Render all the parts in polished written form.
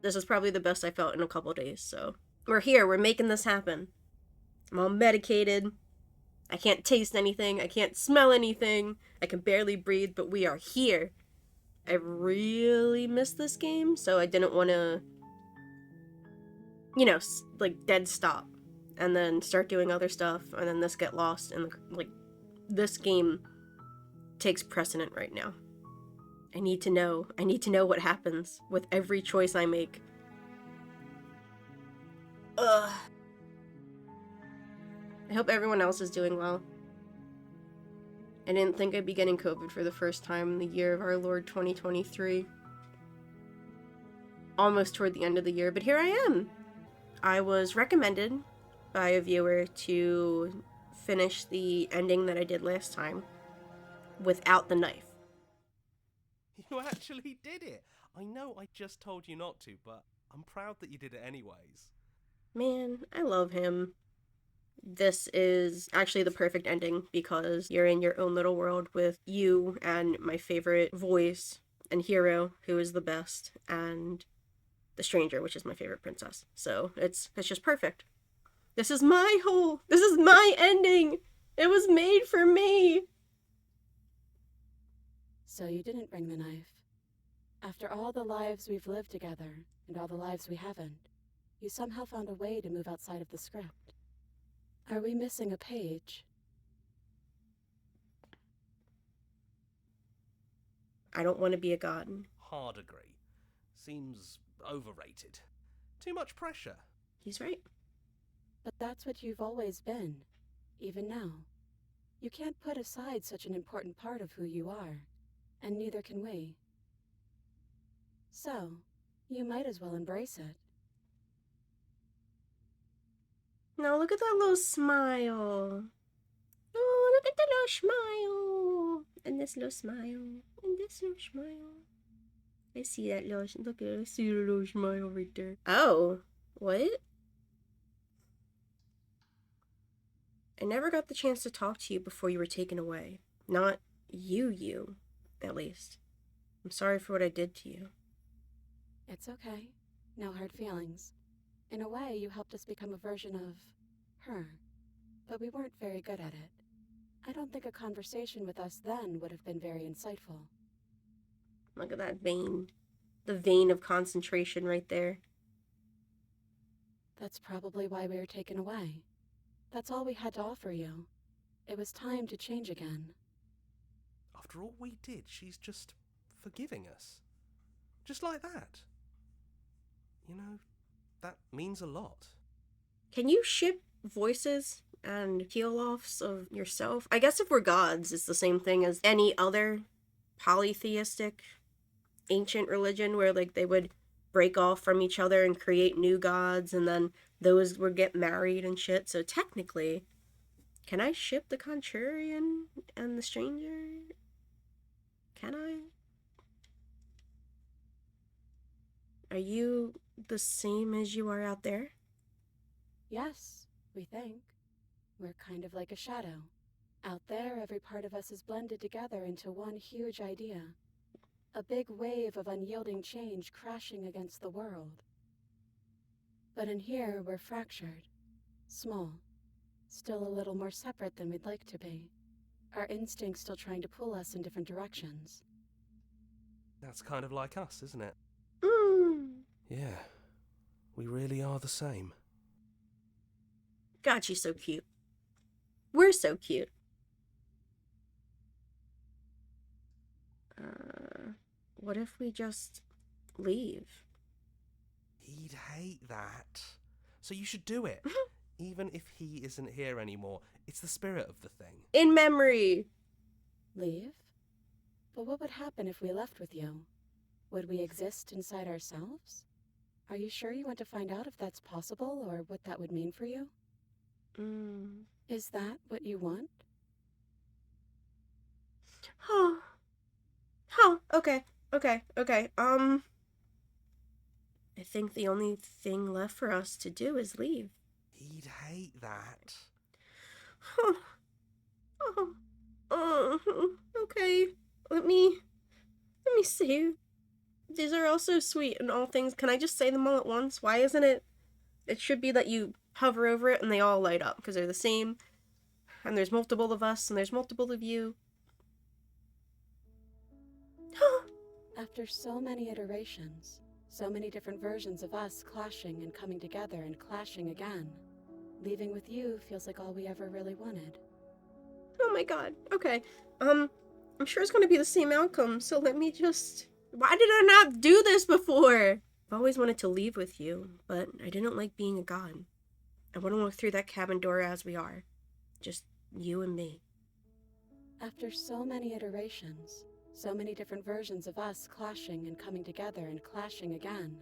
This is probably the best I felt in a couple days, so. We're here, we're making this happen. I'm all medicated. I can't taste anything, I can't smell anything, I can barely breathe, but we are here. I really miss this game, so I didn't want to, you know, like, dead stop. And then start doing other stuff, and then this get lost, and, like, this game takes precedent right now. I need to know what happens with every choice I make. Ugh. I hope everyone else is doing well. I didn't think I'd be getting COVID for the first time in the year of our Lord 2023. Almost toward the end of the year, but here I am! I was recommended by a viewer to finish the ending that I did last time without the knife. You actually did it! I know I just told you not to, but I'm proud that you did it anyways. Man, I love him. This is actually the perfect ending because you're in your own little world with you and my favorite voice and hero, who is the best, and the stranger, which is my favorite princess. So it's just perfect. This is my ending! It was made for me! So you didn't bring the knife. After all the lives we've lived together, and all the lives we haven't, you somehow found a way to move outside of the script. Are we missing a page? I don't want to be a god. Hard agree. Seems overrated. Too much pressure. He's right. But that's what you've always been, even now. You can't put aside such an important part of who you are, and neither can we. So, you might as well embrace it. No, look at that little smile. Oh, look at the little smile. And this little smile. And this little smile. I see that little, look at it, I see the little smile right there. Oh, what? I never got the chance to talk to you before you were taken away. Not you, at least. I'm sorry for what I did to you. It's okay. No hard feelings. In a way, you helped us become a version of her, but we weren't very good at it. I don't think a conversation with us then would have been very insightful. Look at that vein. The vein of concentration right there. That's probably why we were taken away. That's all we had to offer you. It was time to change again. After all we did, she's just forgiving us. Just like that. You know, that means a lot. Can you ship voices and peel-offs of yourself? I guess if we're gods, it's the same thing as any other polytheistic ancient religion where, like, they would break off from each other and create new gods, and then those would get married and shit. So technically, can I ship the Contrarian and the Stranger? Can I? Are you the same as you are out there? Yes, we think. We're kind of like a shadow. Out there, every part of us is blended together into one huge idea. A big wave of unyielding change crashing against the world. But in here, we're fractured. Small. Still a little more separate than we'd like to be. Our instincts still trying to pull us in different directions. That's kind of like us, isn't it? Yeah, we really are the same. God, she's so cute. We're so cute. What if we just leave? He'd hate that. So you should do it. Even if he isn't here anymore, it's the spirit of the thing. In memory! Leave? But what would happen if we left with you? Would we exist inside ourselves? Are you sure you want to find out if that's possible, or what that would mean for you? Is that what you want? Okay. I think the only thing left for us to do is leave. He'd hate that. Okay. Let me see. These are all so sweet and all things. Can I just say them all at once? Why isn't it? It should be that you hover over it and they all light up because they're the same. And there's multiple of us and there's multiple of you. After so many iterations, so many different versions of us clashing and coming together and clashing again, leaving with you feels like all we ever really wanted. Oh my god. Okay. I'm sure it's gonna be the same outcome, so let me just... Why did I not do this before? I've always wanted to leave with you, but I didn't like being a god. I want to look through that cabin door as we are. Just you and me. After so many iterations, so many different versions of us clashing and coming together and clashing again,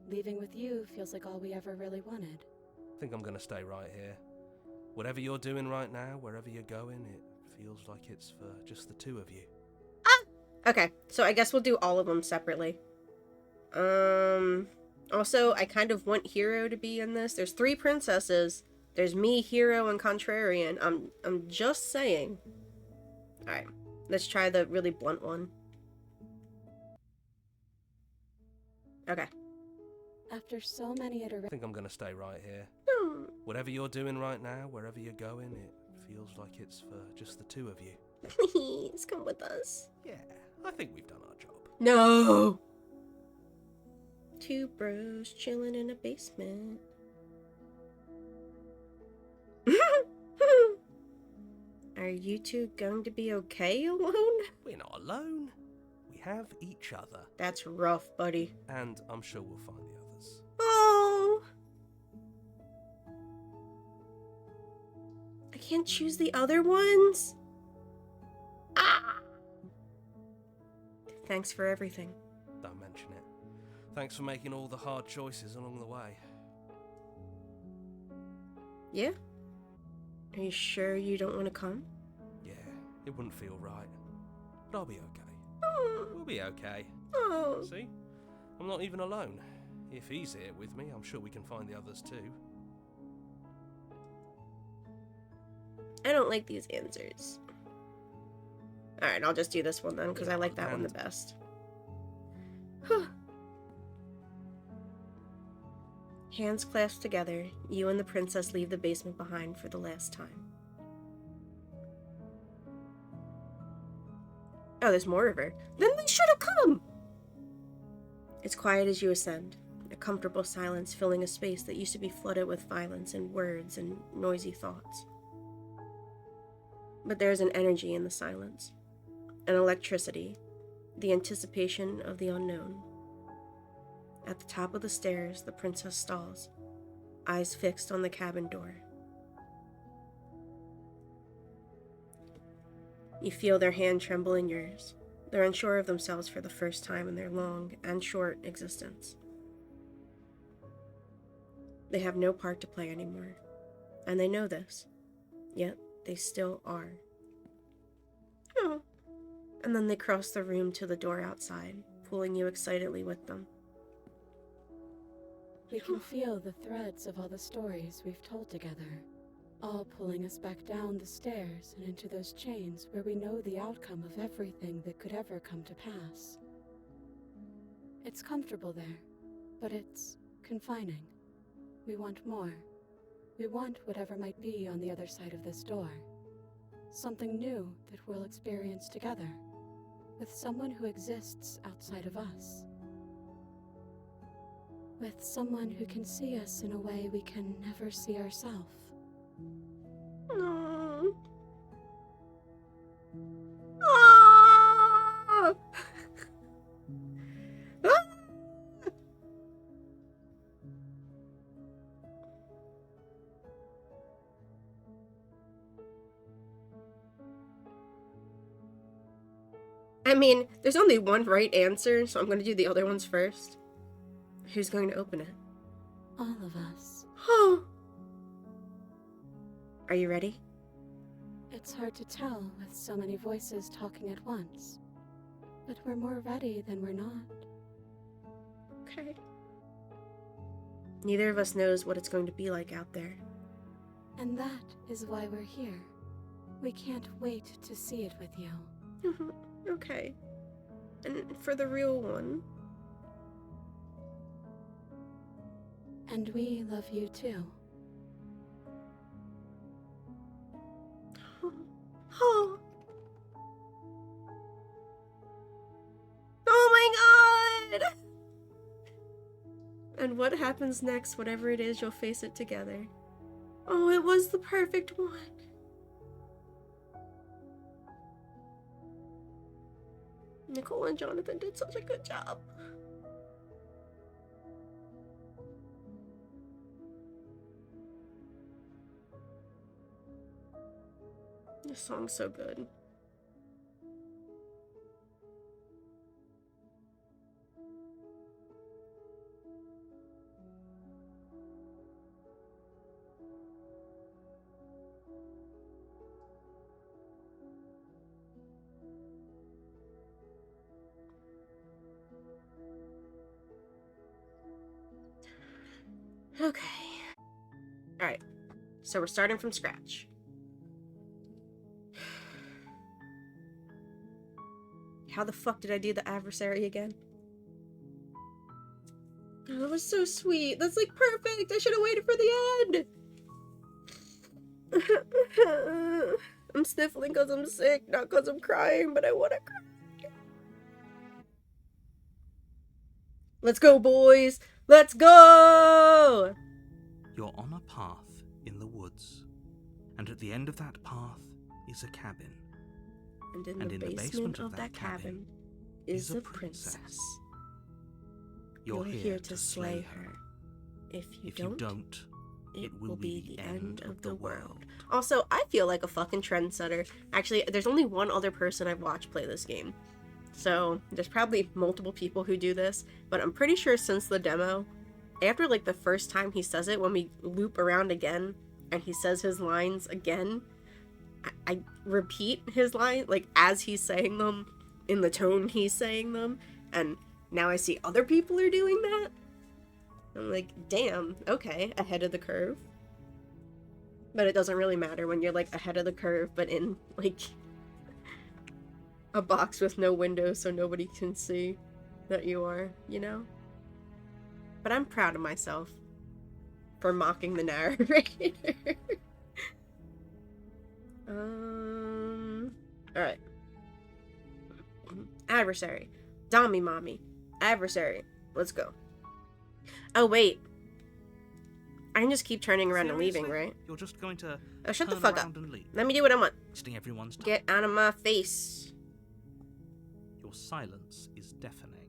leaving with you feels like all we ever really wanted. I think I'm gonna stay right here. Whatever you're doing right now, wherever you're going, it feels like it's for just the two of you. Okay, so I guess we'll do all of them separately. Also, I kind of want Hero to be in this. There's 3 princesses. There's me, Hero, and Contrarian. I'm just saying. Alright, let's try the really blunt one. Okay. After so many I iterations, think I'm gonna stay right here. Hmm. Whatever you're doing right now, wherever you're going, it feels like it's for just the two of you. Please, come with us. Yeah, I think we've done our job. No! 2 bros chilling in a basement. Are you two going to be okay alone? We're not alone. We have each other. That's rough, buddy. And I'm sure we'll find the others. Oh! I can't choose the other ones? Ah! Thanks for everything. Don't mention it. Thanks for making all the hard choices along the way. Yeah? Are you sure you don't want to come? Yeah, it wouldn't feel right. But I'll be okay. Oh. We'll be okay. Oh. See? I'm not even alone. If he's here with me, I'm sure we can find the others too. I don't like these answers. Alright, I'll just do this one then, because I like that one the best. Hands clasped together, you and the princess leave the basement behind for the last time. Oh, there's more of her. Then they should have come! It's quiet as you ascend, a comfortable silence filling a space that used to be flooded with violence and words and noisy thoughts. But there is an energy in the silence, an electricity, the anticipation of the unknown. At the top of the stairs, the princess stalls, eyes fixed on the cabin door. You feel their hand tremble in yours. They're unsure of themselves for the first time in their long and short existence. They have no part to play anymore, and they know this, yet they still are. Oh. And then they cross the room to the door outside, pulling you excitedly with them. we can feel the threads of all the stories we've told together, all pulling us back down the stairs and into those chains where we know the outcome of everything that could ever come to pass. It's comfortable there, but it's confining. We want more. We want whatever might be on the other side of this door. Something new that we'll experience together, with someone who exists outside of us. With someone who can see us in a way we can never see ourselves. Aww. Aww. I mean, there's only one right answer, so I'm going to do the other ones first. Who's going to open it? All of us. Oh. Are you ready? It's hard to tell with so many voices talking at once, but we're more ready than we're not. Okay. Neither of us knows what it's going to be like out there. And that is why we're here. We can't wait to see it with you. Okay. And for the real one, And we love you too. Oh. Oh my god! And what happens next, whatever it is, you'll face it together. Oh, it was the perfect one. Nicole and Jonathan did such a good job. This song's so good. Okay. Alright. So we're starting from scratch. How the fuck did I do the adversary again? Oh, that was so sweet. That's like perfect. I should have waited for the end. I'm sniffling because I'm sick, not because I'm crying, but I want to cry. Let's go, boys. Let's go! You're on a path in the woods, and at the end of that path is a cabin. And in the basement of that cabin is a princess. You're here to slay her. If you don't, it will be the end of the world. Also, I feel like a fucking trendsetter. Actually, there's only one other person I've watched play this game. So, there's probably multiple people who do this, but I'm pretty sure since the demo, after like the first time he says it, when we loop around again, and he says his lines again, I repeat his line, like, as he's saying them, in the tone he's saying them, and now I see other people are doing that. I'm like, damn, okay, ahead of the curve. But it doesn't really matter when you're, like, ahead of the curve, but in, like, a box with no windows so nobody can see that you are, you know? But I'm proud of myself for mocking the narrator. Alright. Adversary. Dommy mommy. Adversary. Let's go. Oh, wait. I can just keep turning around and leaving, right? You're just going to Oh, shut the turn fuck up. around and leave, Let me do what I want. wasting everyone's time. Get out of my face. Your silence is deafening.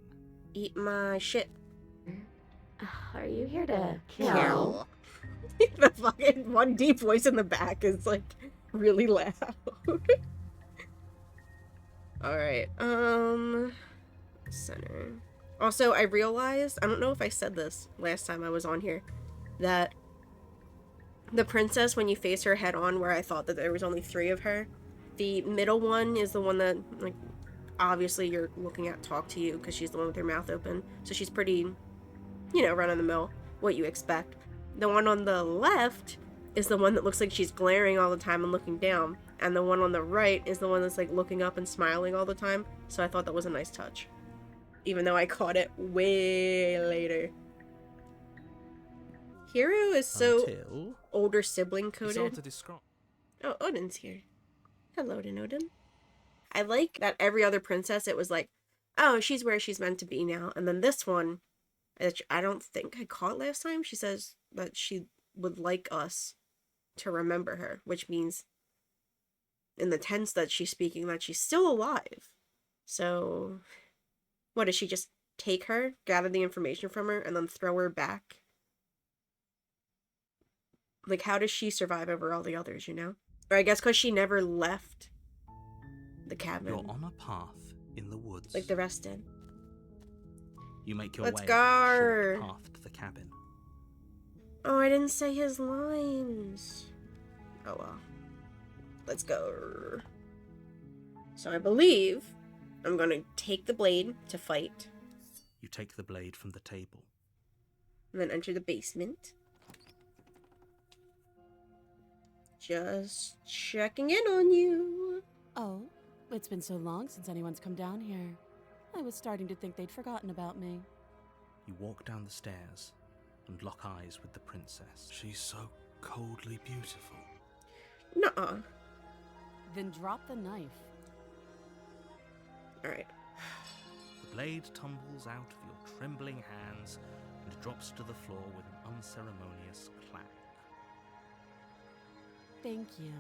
Eat my shit. Are you here to Kill. The fucking one deep voice in the back is, like, really loud. Alright, center. Also, I realized, I don't know if I said this last time I was on here, that the princess, when you face her head on, where I thought that there was only 3 of her, the middle one is the one that, like, obviously you're looking at talk to you, because she's the one with her mouth open, so she's pretty, you know, run-of-the-mill, what you expect. The one on the left is the one that looks like she's glaring all the time and looking down, and the one on the right is the one that's, like, looking up and smiling all the time, so I thought that was a nice touch. Even though I caught it way later. Hero is so Until older sibling it's coded. hard to describe. Oh, Odin's here. Hello, Odin. I like that every other princess, it was like, oh, she's where she's meant to be now. And then this one, which I don't think I caught last time, she says that she would like us to remember her, which means in the tense that she's speaking that she's still alive. So, what, does she just take her, gather the information from her, and then throw her back? Like, how does she survive over all the others, you know? Or I guess because she never left the cabin. You're on a path in the woods. Like the rest did. You make your Let's way go! up a short path to the cabin. Oh, I didn't say his lines. Oh well. Let's go. So I believe I'm gonna take the blade to fight. You take the blade from the table. And then enter the basement. Just checking in on you. Oh, it's been so long since anyone's come down here. I was starting to think they'd forgotten about me. You walk down the stairs and lock eyes with the princess. She's so coldly beautiful. Nuh-uh. Then drop the knife. Alright. The blade tumbles out of your trembling hands and drops to the floor with an unceremonious clang. Thank you.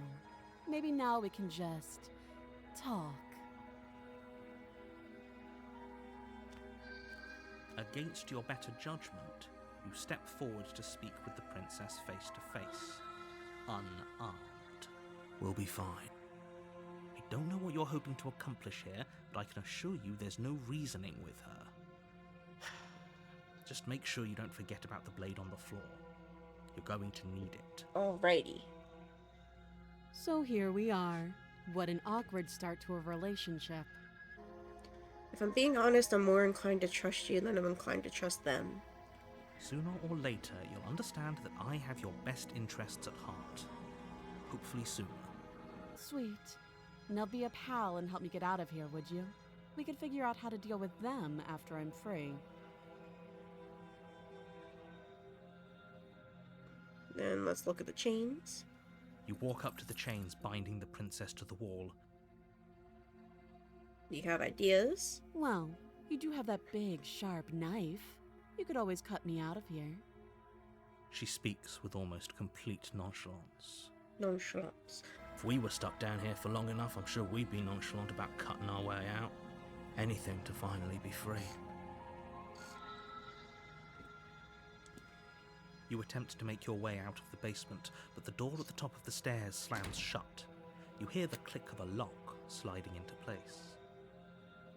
Maybe now we can just talk. Against your better judgment, you step forward to speak with the princess face to face, unarmed. We'll be fine. I don't know what you're hoping to accomplish here, but I can assure you there's no reasoning with her. Just make sure you don't forget about the blade on the floor. You're going to need it. Alrighty. So here we are. What an awkward start to a relationship. If I'm being honest, I'm more inclined to trust you than I'm inclined to trust them. Sooner or later, you'll understand that I have your best interests at heart. Hopefully sooner. Sweet. Now be a pal and help me get out of here, would you? We could figure out how to deal with them after I'm free. Then let's look at the chains. You walk up to the chains binding the princess to the wall. You have ideas? Well, you do have that big, sharp knife. You could always cut me out of here. She speaks with almost complete nonchalance. Nonchalance. If we were stuck down here for long enough, I'm sure we'd be nonchalant about cutting our way out. Anything to finally be free. You attempt to make your way out of the basement, but the door at the top of the stairs slams shut. You hear the click of a lock sliding into place.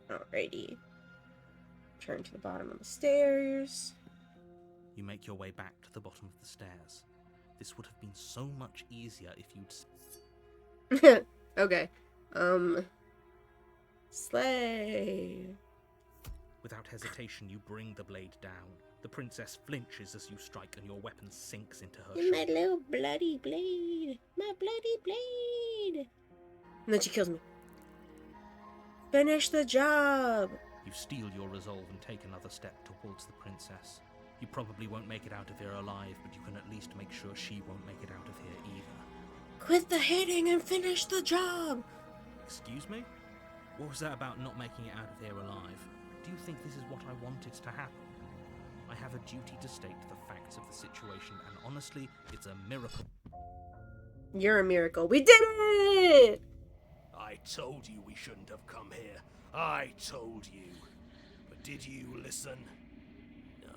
Alrighty. Turn to the bottom of the stairs. You make your way back to the bottom of the stairs. This would have been so much easier if you'd... Okay. Slay. Without hesitation, you bring the blade down. The princess flinches as you strike and your weapon sinks into her My shoulder. little bloody blade. My bloody blade. And then she kills me. Finish the job. You steel your resolve and take another step towards the princess. You probably won't make it out of here alive, but you can at least make sure she won't make it out of here either. Quit the hitting and finish the job. Excuse me? What was that about not making it out of here alive? Do you think this is what I wanted to happen? I have a duty to state the facts of the situation, and honestly, it's a miracle. You're a miracle. We did it! I told you we shouldn't have come here. I told you. But did you listen? No.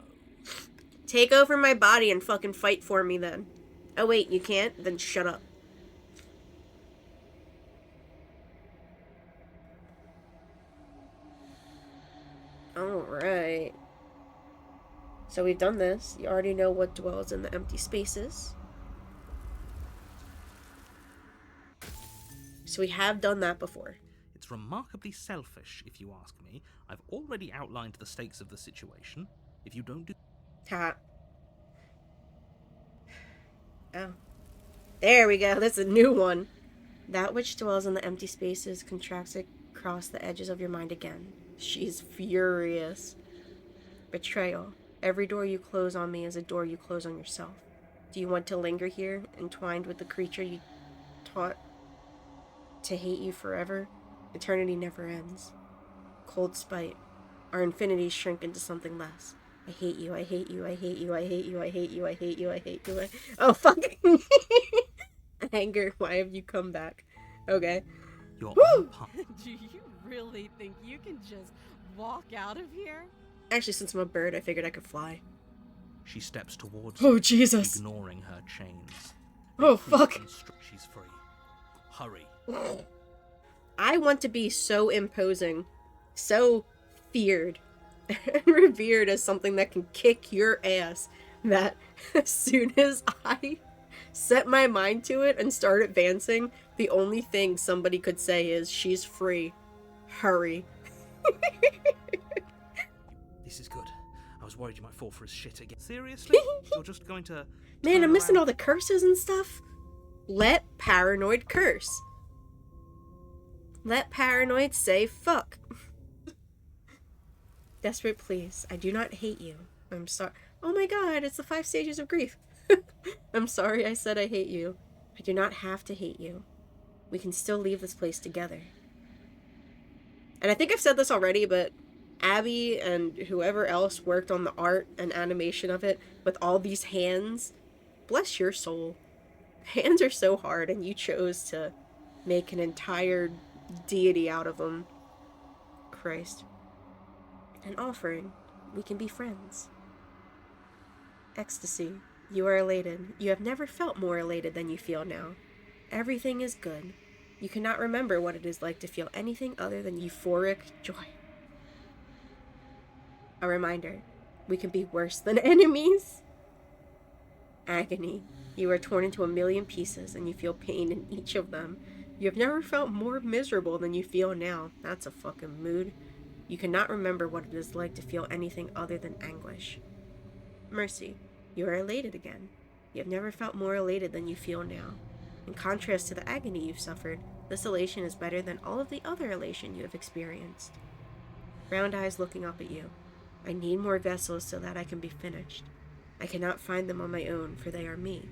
Take over my body and fucking fight for me then. Oh wait, you can't? Then shut up. Alright. So we've done this. You already know what dwells in the empty spaces. So we have done that before. It's remarkably selfish, if you ask me. I've already outlined the stakes of the situation. If you don't do... Ha. Oh. There we go. That's a new one. That which dwells in the empty spaces contracts across the edges of your mind again. She's furious. Betrayal. Every door you close on me is a door you close on yourself. Do you want to linger here, entwined with the creature you taught to hate you forever? Eternity never ends. Cold spite. Our infinities shrink into something less. I hate you, I hate you, I hate you, I hate you, I hate you, I hate you, I hate you, Oh, fuck! Anger, why have you come back? Okay. You're Woo! on par. Do you really think you can just walk out of here? Actually, since I'm a bird, I figured I could fly. She steps towards Oh, you, Jesus! ignoring her chains. Oh, fuck! She's free. Hurry. I want to be so imposing, so feared, and revered as something that can kick your ass, that as soon as I set my mind to it and start advancing, the only thing somebody could say is, she's free. Hurry. This is good. I was worried you might fall for his shit again. Seriously? You're just going to... Man, turn I'm missing around? all the curses and stuff. Let paranoid curse. Let paranoid say fuck. Desperate please. I do not hate you. I'm sorry. Oh my god, it's the 5 stages of grief. I'm sorry I said I hate you. I do not have to hate you. We can still leave this place together. And I think I've said this already, but Abby and whoever else worked on the art and animation of it with all these hands, bless your soul. Hands are so hard, and you chose to make an entire deity out of them. Christ. An offering. We can be friends. Ecstasy. You are elated. You have never felt more elated than you feel now. Everything is good. You cannot remember what it is like to feel anything other than euphoric joy. A reminder. We can be worse than enemies. Agony. You are torn into a million pieces and you feel pain in each of them. You have never felt more miserable than you feel now. That's a fucking mood. You cannot remember what it is like to feel anything other than anguish. Mercy. You are elated again. You have never felt more elated than you feel now. In contrast to the agony you've suffered, this elation is better than all of the other elation you have experienced. Round eyes looking up at you. I need more vessels so that I can be finished. I cannot find them on my own, for they are me.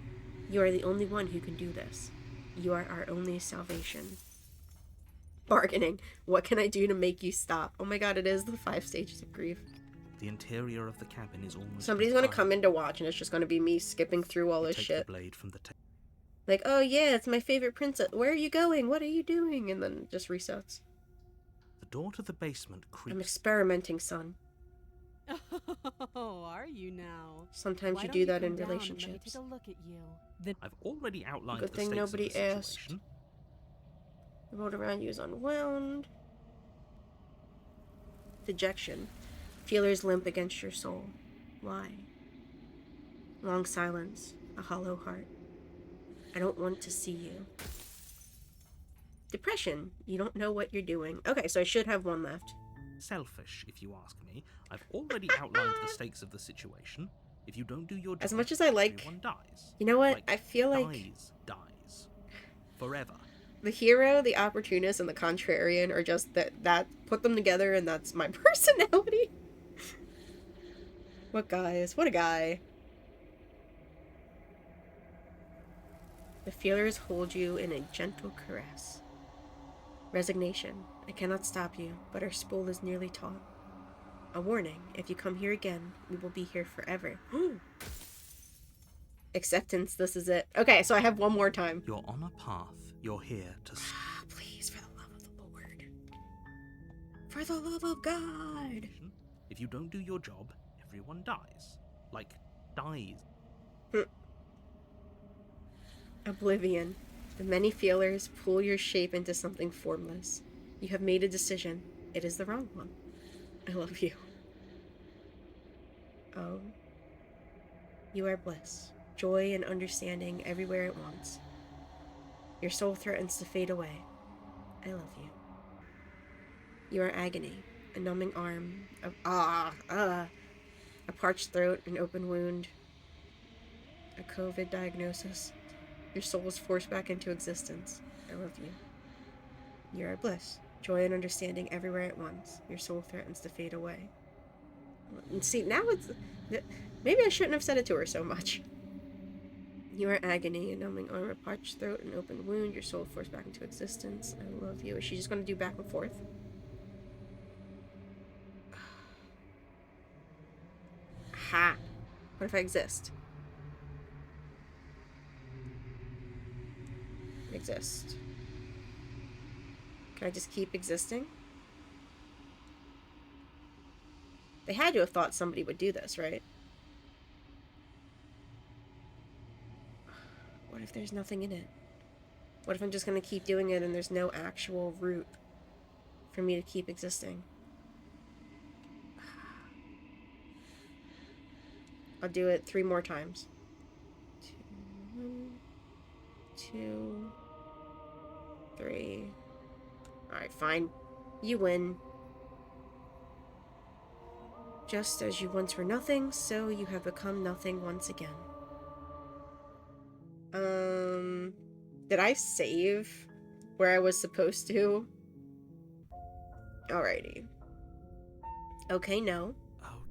You are the only one who can do this. You are our only salvation. Bargaining. What can I do to make you stop? Oh my god, it is the 5 stages of grief. The interior of the cabin is almost Somebody's gonna come in to watch, and it's just gonna be me skipping through all this shit. The blade from the Like, oh yeah, it's my favorite princess. Where are you going? What are you doing? And then it just resets. The door to the basement creaks. I'm experimenting, son. Oh, are you now? Sometimes Why you don't do that come in down and let me relationships. take a look at you. I've already outlined Good the thing stakes nobody of the asked. situation. The road around you is unwound. Dejection. Feelers limp against your soul. Why? Long silence. A hollow heart. I don't want to see you. Depression. You don't know what you're doing. Okay, so I should have one left. Selfish, if you ask me. I've already outlined the stakes of the situation. If you don't do your job, As much as I like... everyone dies. You know what? Like, I feel like... Dies. Forever. The hero, the opportunist, and the contrarian are just that put them together, and that's my personality. What guys? What a guy. The feelers hold you in a gentle caress. Resignation. I cannot stop you, but our spool is nearly taut. A warning. If you come here again, we will be here forever. Acceptance. This is it. Okay, so I have one more time. You're on a path. You're here to... Please, for the love of the Lord. For the love of God. If you don't do your job, everyone dies. Like, dies. Oblivion. The many feelers pull your shape into something formless. You have made a decision. It is the wrong one. I love you. Oh. You are bliss. Joy and understanding everywhere at once. Your soul threatens to fade away. I love you. You are agony. A numbing arm. A parched throat. An open wound. A COVID diagnosis. Your soul is forced back into existence. I love you. You are bliss. Joy and understanding everywhere at once. Your soul threatens to fade away. And see, now it's... Maybe I shouldn't have said it to her so much. You are agony, a numbing arm, a parched throat, an open wound. Your soul forced back into existence. I love you. Is she just going to do back and forth? Ha! What if I exist? Exist. Can I just keep existing? They had to have thought somebody would do this, right? What if there's nothing in it? What if I'm just gonna keep doing it and there's no actual route for me to keep existing? I'll do it 3 more times. 1, 2, 3. Alright, fine. You win. Just as you once were nothing, so you have become nothing once again. Did I save where I was supposed to? Alrighty. Okay, no.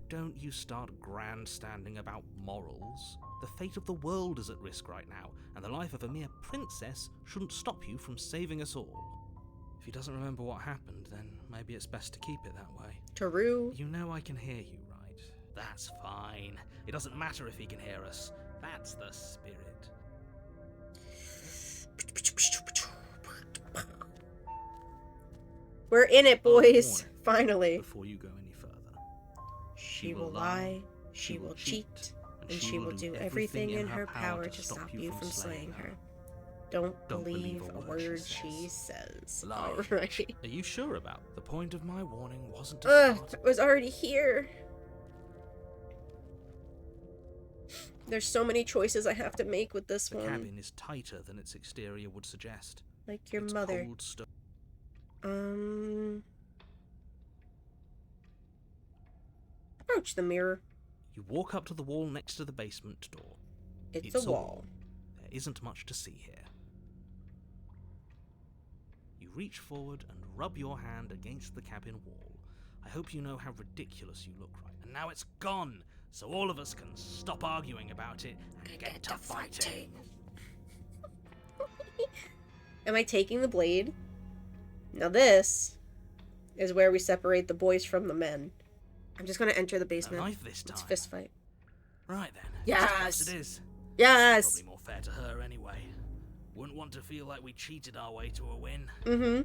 don't you start grandstanding about morals. The fate of the world is at risk right now, and the life of a mere princess shouldn't stop you from saving us all. If he doesn't remember what happened, then maybe it's best to keep it that way. True. You know I can hear you, right? That's fine. It doesn't matter if he can hear us. That's the spirit. We're in it, boys. Warning, Finally. before you go any further. She will lie, she will cheat, and she will do everything in her power to stop you from slaying her. Don't believe a word she says. Lie. Alright. Are you sure about the point of my warning wasn't to start? It was already here. There's so many choices I have to make with this The one. cabin is tighter than its exterior would suggest. Like your It's mother. cold Approach the mirror. You walk up to the wall next to the basement door. It's a wall. There isn't much to see here. You reach forward and rub your hand against the cabin wall. I hope you know how ridiculous you look right. And now it's gone, so all of us can stop arguing about it and get to fighting. Am I taking the blade? Now this is where we separate the boys from the men. I'm just gonna enter the A basement. knife this time. Let's fist fight. Right then. Yes! As it is. Yes! Probably more fair to her anyway. Wouldn't want to feel like we cheated our way to a win. Mm-hmm.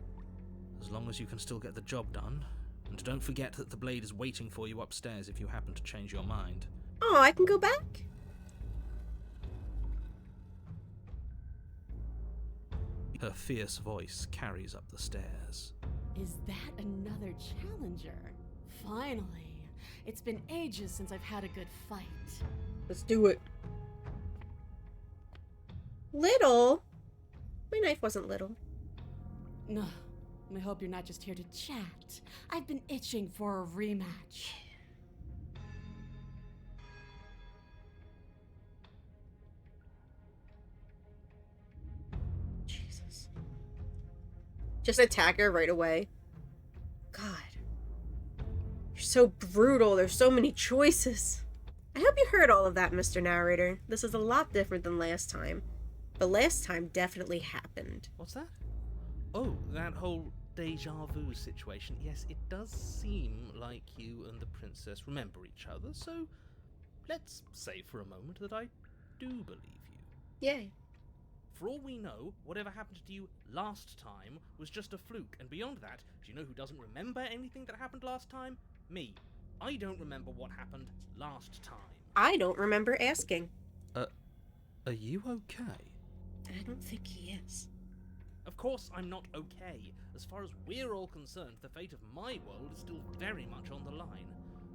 As long as you can still get the job done. And don't forget that the blade is waiting for you upstairs if you happen to change your mind. Oh, I can go back? Her fierce voice carries up the stairs. Is that another challenger? Finally. It's been ages since I've had a good fight. Let's do it. Little? My knife wasn't little. No, I hope you're not just here to chat. I've been itching for a rematch. Jesus. Just attack her right away. God. You're so brutal. There's so many choices. I hope you heard all of that, Mr. Narrator. This is a lot different than last time. But last time definitely happened. What's that? Oh, that whole deja vu situation. Yes, it does seem like you and the princess remember each other, so let's say for a moment that I do believe you. Yay. For all we know, whatever happened to you last time was just a fluke, and beyond that, do you know who doesn't remember anything that happened last time? Me. I don't remember what happened last time. I don't remember asking. Are you okay? I don't think he is. Of course I'm not okay. As far as we're all concerned, the fate of my world is still very much on the line.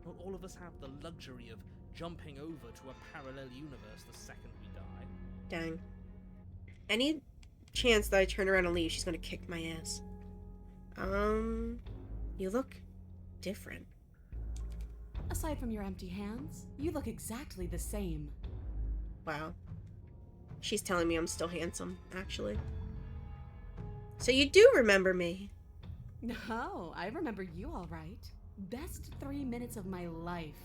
Not all of us have the luxury of jumping over to a parallel universe the second we die. Dang. Any chance that I turn around and leave, she's gonna kick my ass. You look different. Aside from your empty hands, you look exactly the same. Wow. She's telling me I'm still handsome, actually. So you do remember me. No, I remember you all right. Best 3 minutes of my life.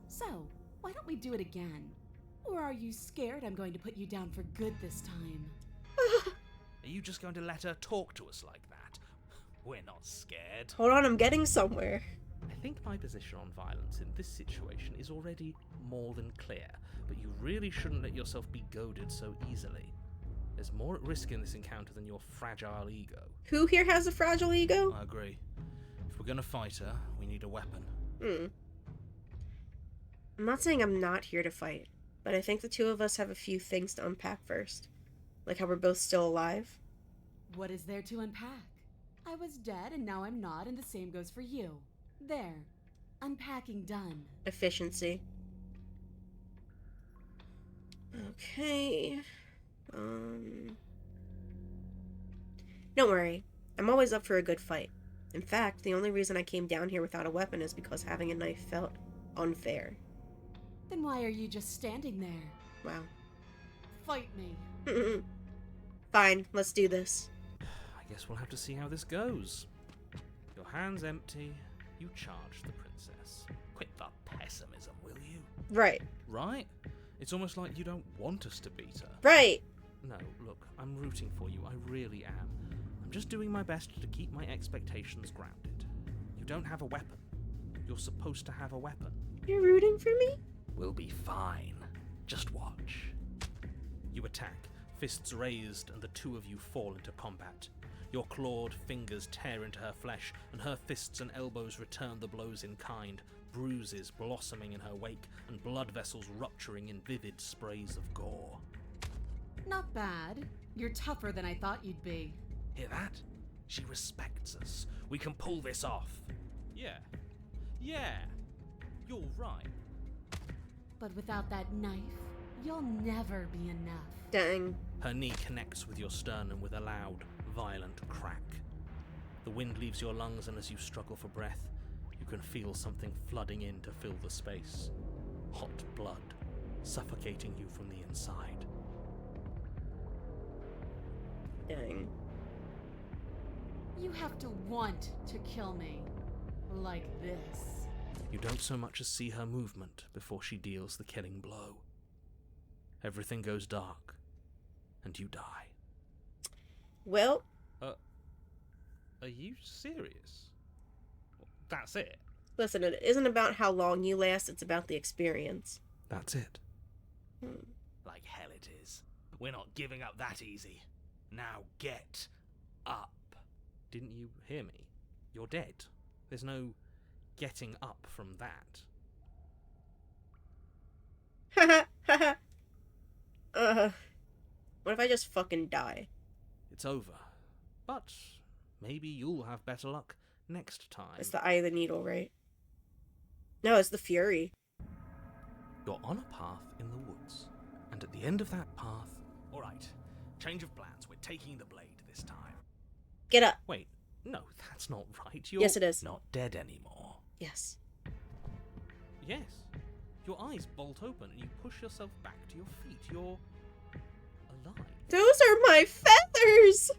So, why don't we do it again? Or are you scared I'm going to put you down for good this time? Are you just going to let her talk to us like that? We're not scared. Hold on, I'm getting somewhere. I think my position on violence in this situation is already more than clear, but you really shouldn't let yourself be goaded so easily. There's more at risk in this encounter than your fragile ego. Who here has a fragile ego? I agree. If we're gonna fight her, we need a weapon. I'm not saying I'm not here to fight, but I think the two of us have a few things to unpack first. Like how we're both still alive. What is there to unpack? I was dead and now I'm not, and the same goes for you. There. Unpacking done. Efficiency. Okay. Don't worry. I'm always up for a good fight. In fact, the only reason I came down here without a weapon is because having a knife felt unfair. Then why are you just standing there? Wow. Fight me. Fine, let's do this. I guess we'll have to see how this goes. Your hand's empty. You charge the princess. Quit the pessimism, will you? Right. Right? It's almost like you don't want us to beat her. Right. No, look, I'm rooting for you, I really am. I'm just doing my best to keep my expectations grounded. You don't have a weapon. You're supposed to have a weapon. You're rooting for me? We'll be fine. Just watch. You attack, fists raised, and the two of you fall into combat. Your clawed fingers tear into her flesh, and her fists and elbows return the blows in kind, bruises blossoming in her wake, and blood vessels rupturing in vivid sprays of gore. Not bad. You're tougher than I thought you'd be. Hear that? She respects us. We can pull this off. Yeah. You're right. But without that knife, you'll never be enough. Dang. Her knee connects with your sternum with a loud, violent crack. The wind leaves your lungs, and as you struggle for breath, you can feel something flooding in to fill the space. Hot blood, suffocating you from the inside. Dang. You have to want to kill me. Like this. You don't so much as see her movement before she deals the killing blow. Everything goes dark, and you die. Well, Are you serious? That's it? listen, it isn't about how long you last, it's about the experience. That's it. Like hell it is. We're not giving up that easy. Now get up. Didn't you hear me? You're dead. There's no getting up from that. What if I just fucking die? It's over. But maybe you'll have better luck next time. It's the eye of the needle, right? No, it's the fury. You're on a path in the woods, and at the end of that path... Alright, change of plans. We're taking the blade this time. Get up. Wait, no, that's not right. You're Yes, it is. Not dead anymore. Yes. Yes. Your eyes bolt open and you push yourself back to your feet. You're alive. Those are my feathers!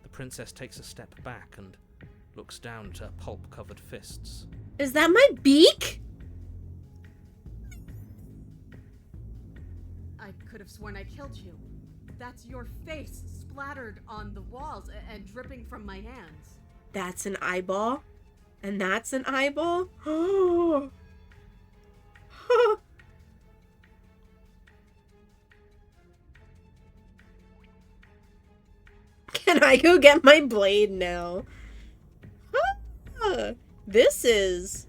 The princess takes a step back and looks down at her pulp-covered fists. Is that my beak? I could have sworn I killed you. That's your face splattered on the walls and dripping from my hands. That's an eyeball. And that's an eyeball. Oh. Can I go get my blade now? This is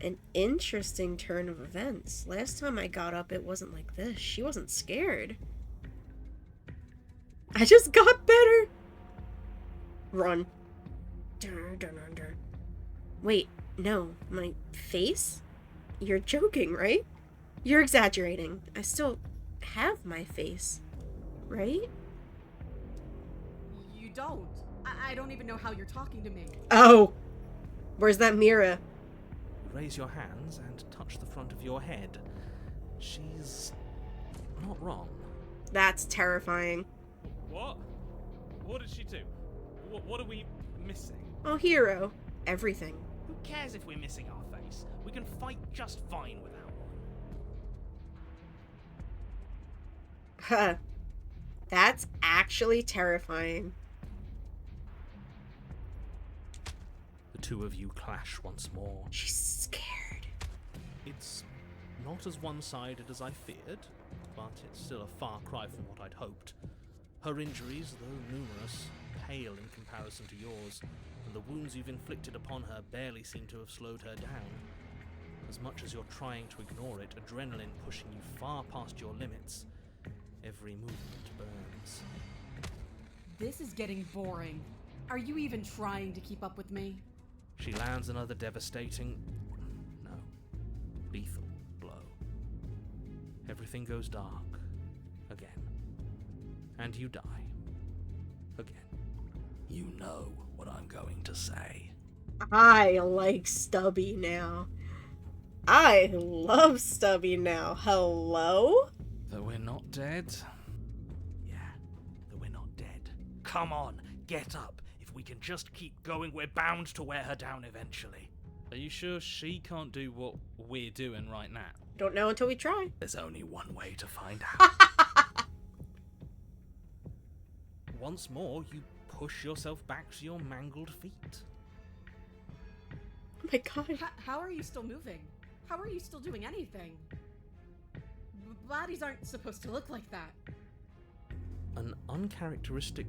an interesting turn of events. Last time I got up, it wasn't like this. She wasn't scared. I just got better. Run. Dun, dun, dun, dun. Wait, no. My face? You're joking, right? You're exaggerating. I still have my face, right? You don't. I don't even know how you're talking to me. Oh! Where's that mirror? You raise your hands and touch the front of your head. She's not wrong. That's terrifying. What? What did she do? What are we missing? Oh, hero. Everything. Who cares if we're missing our face? We can fight just fine without one. Huh. That's actually terrifying. The two of you clash once more. She's scared. It's not as one-sided as I feared, but it's still a far cry from what I'd hoped. Her injuries, though numerous, pale in comparison to yours, and the wounds you've inflicted upon her barely seem to have slowed her down. As much as you're trying to ignore it, adrenaline pushing you far past your limits, every movement burns. This is getting boring. Are you even trying to keep up with me? She lands another devastating, no, lethal blow. Everything goes dark. Again. And you die. Again. You know what I'm going to say. I like Stubby now. I love Stubby now. Hello? That we're not dead? Yeah, that we're not dead. Come on, get up. If we can just keep going, we're bound to wear her down eventually. Are you sure she can't do what we're doing right now? Don't know until we try. There's only one way to find out. Once more, you push yourself back to your mangled feet. Oh my god. How are you still moving? How are you still doing anything? Bodies aren't supposed to look like that. An uncharacteristic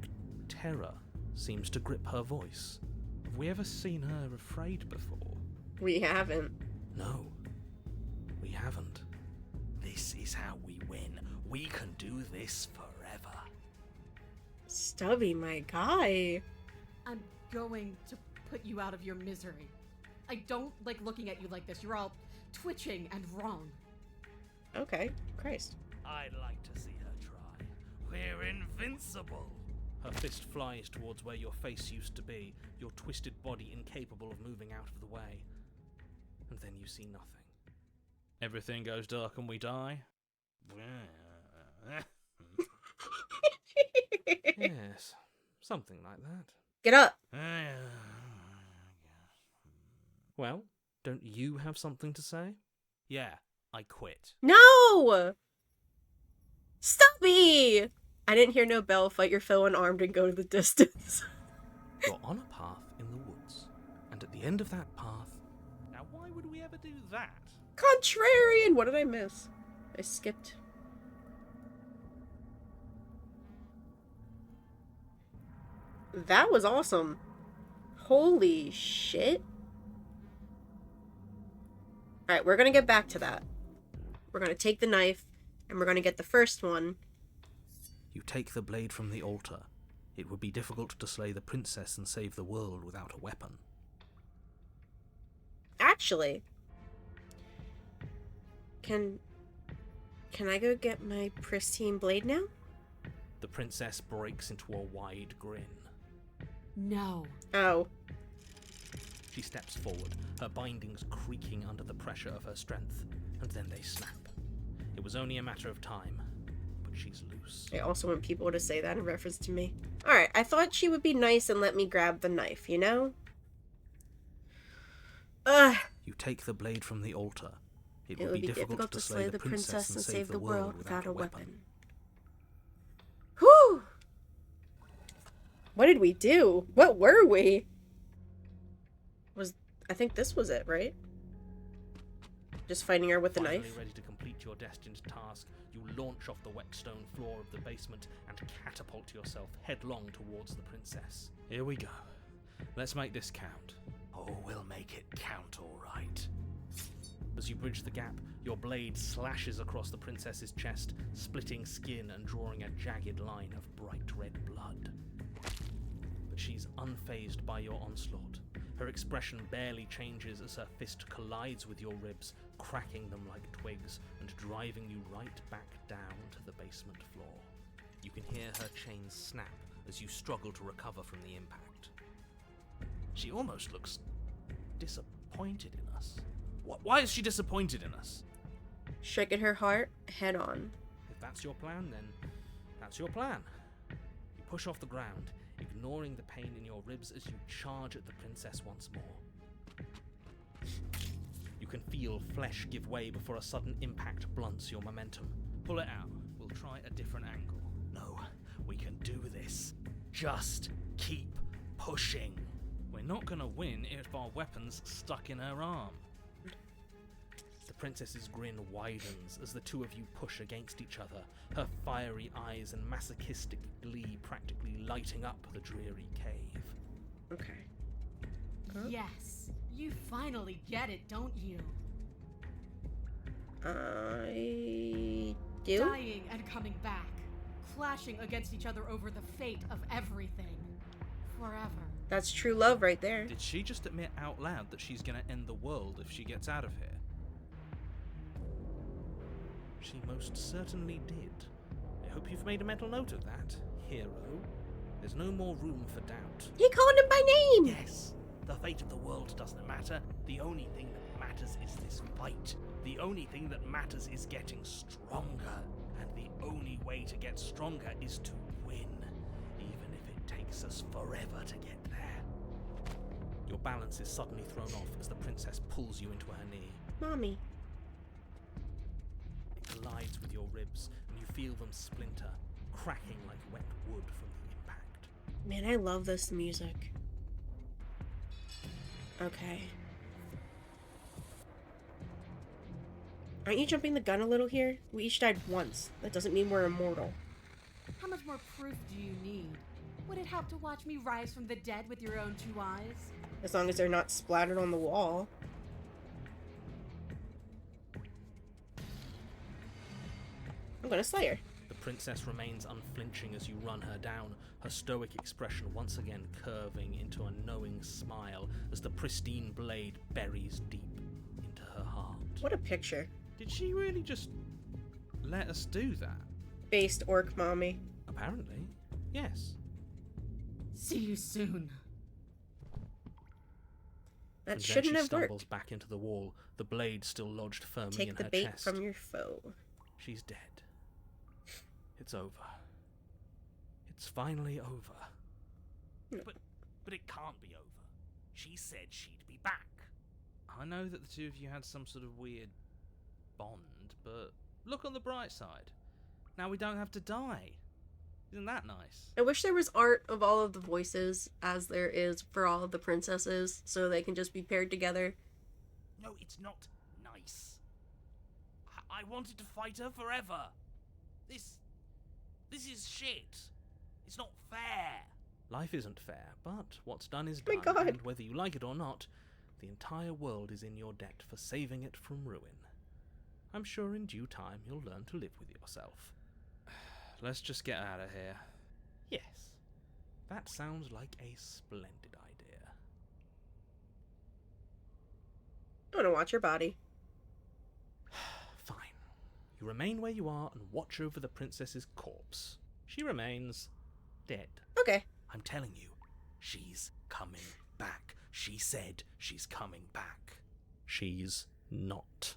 terror seems to grip her voice. Have we ever seen her afraid before? We haven't. No, we haven't. This is how we win. We can do this forever. Stubby, my guy. I'm going to put you out of your misery. I don't like looking at you like this. You're all twitching and wrong. Okay, Christ. I'd like to see her try. We're invincible. Her fist flies towards where your face used to be, your twisted body incapable of moving out of the way. And then you see nothing. Everything goes dark and we die? Yes, something like that. Get up. Well, don't you have something to say? Yeah, I quit. No! Stubby! I didn't hear no bell. Fight your foe unarmed and go to the distance. You're on a path in the woods, and at the end of that path... Now, why would we ever do that? Contrarian! What did I miss? I skipped. That was awesome. Holy shit. Alright, we're gonna get back to that. We're gonna take the knife, and we're gonna get the first one. You take the blade from the altar. It would be difficult to slay the princess and save the world without a weapon. Actually, can I go get my pristine blade now? The princess breaks into a wide grin. No. Oh. She steps forward, her bindings creaking under the pressure of her strength, and then they snap. It was only a matter of time, but she's loose. I also want people to say that in reference to me. Alright, I thought she would be nice and let me grab the knife, you know? Ugh. You take the blade from the altar. It It would be difficult to slay the princess and save the world without a weapon. Whew! What did we do? What were we? I think this was it, right? Just fighting her with the Finally knife? ready to complete your destined task, you launch off the wet stone floor of the basement and catapult yourself headlong towards the princess. Here we go. Let's make this count. Oh, we'll make it count, all right. As you bridge the gap, your blade slashes across the princess's chest, splitting skin and drawing a jagged line of bright red blood. But she's unfazed by your onslaught. Her expression barely changes as her fist collides with your ribs, cracking them like twigs and driving you right back down to the basement floor. You can hear her chains snap as you struggle to recover from the impact. She almost looks disappointed in us. Why is she disappointed in us? Striking her heart head on. If that's your plan, then that's your plan. You push off the ground, ignoring the pain in your ribs as you charge at the princess once more. You can feel flesh give way before a sudden impact blunts your momentum. Pull it out. We'll try a different angle. No, we can do this. Just keep pushing. We're not gonna win if our weapon's stuck in her arm. The princess's grin widens as the two of you push against each other, her fiery eyes and masochistic glee practically lighting up the dreary cave. Okay. Huh? Yes. You finally get it, don't you? I do? Dying and coming back. Clashing against each other over the fate of everything. Forever. That's true love right there. Did she just admit out loud that she's gonna end the world if she gets out of here? She most certainly did. I hope you've made a mental note of that, hero. There's no more room for doubt. He called him by name! Yes, the fate of the world doesn't matter. The only thing that matters is this fight. The only thing that matters is getting stronger. And the only way to get stronger is to win, even if it takes us forever to get there. Your balance is suddenly thrown off as the princess pulls you into her knee. Mommy. It collides with your ribs, and you feel them splinter, cracking like wet wood from the impact. Man, I love this music. Okay. Aren't you jumping the gun a little here? We each died once. That doesn't mean we're immortal. How much more proof do you need? Would it help to watch me rise from the dead with your own 2 eyes? As long as they're not splattered on the wall. I'm gonna slay her. The princess remains unflinching as you run her down, her stoic expression once again curving into a knowing smile as the pristine blade buries deep into her heart. What a picture. Did she really just let us do that? Based orc mommy. Apparently, yes. See you soon. That And shouldn't then she have stumbles worked. back into the wall, the blade still lodged firmly in Take the her bait chest. from your foe. She's dead. It's over. It's finally over. But it can't be over. She said she'd be back. I know that the two of you had some sort of weird bond, but look on the bright side. Now we don't have to die. Isn't that nice? I wish there was art of all of the voices as there is for all of the princesses, so they can just be paired together. No, it's not nice. I wanted to fight her forever. This is shit. It's not fair. Life isn't fair, but what's done is Oh done, my God. and whether you like it or not, the entire world is in your debt for saving it from ruin. I'm sure in due time you'll learn to live with yourself. Let's just get out of here. Yes, that sounds like a splendid idea. I want to watch your body. Fine. You remain where you are and watch over the princess's corpse. She remains dead. Okay. I'm telling you, she's coming back. She said she's coming back. She's not.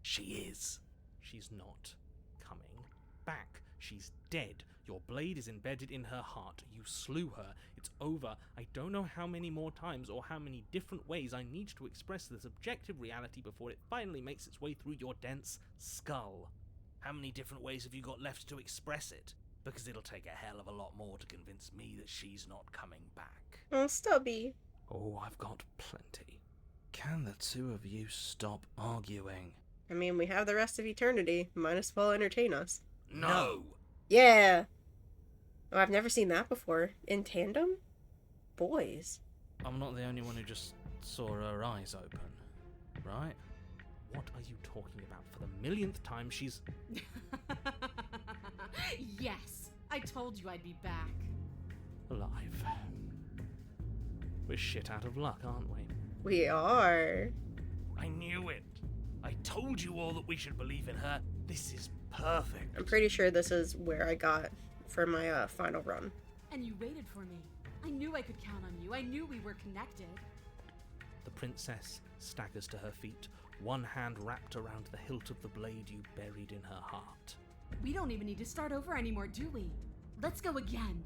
She is. She's not coming back. She's dead. Your blade is embedded in her heart. You slew her. It's over. I don't know how many more times or how many different ways I need to express this objective reality before it finally makes its way through your dense skull. How many different ways have you got left to express it? Because it'll take a hell of a lot more to convince me that she's not coming back. Oh, Stubby. Oh, I've got plenty. Can the two of you stop arguing? I mean, we have the rest of eternity. Might as well entertain us. No! Yeah! Oh, I've never seen that before. In tandem? Boys. I'm not the only one who just saw her eyes open, right? What are you talking about? For the millionth time, she's... Yes, I told you I'd be back. alive. We're shit out of luck, aren't we? We are. I knew it. I told you all that we should believe in her. This is perfect. I'm pretty sure this is where I got for my final run. And you waited for me. I knew I could count on you. I knew we were connected. The princess staggers to her feet, one hand wrapped around the hilt of the blade you buried in her heart. We don't even need to start over anymore, do we? Let's go again.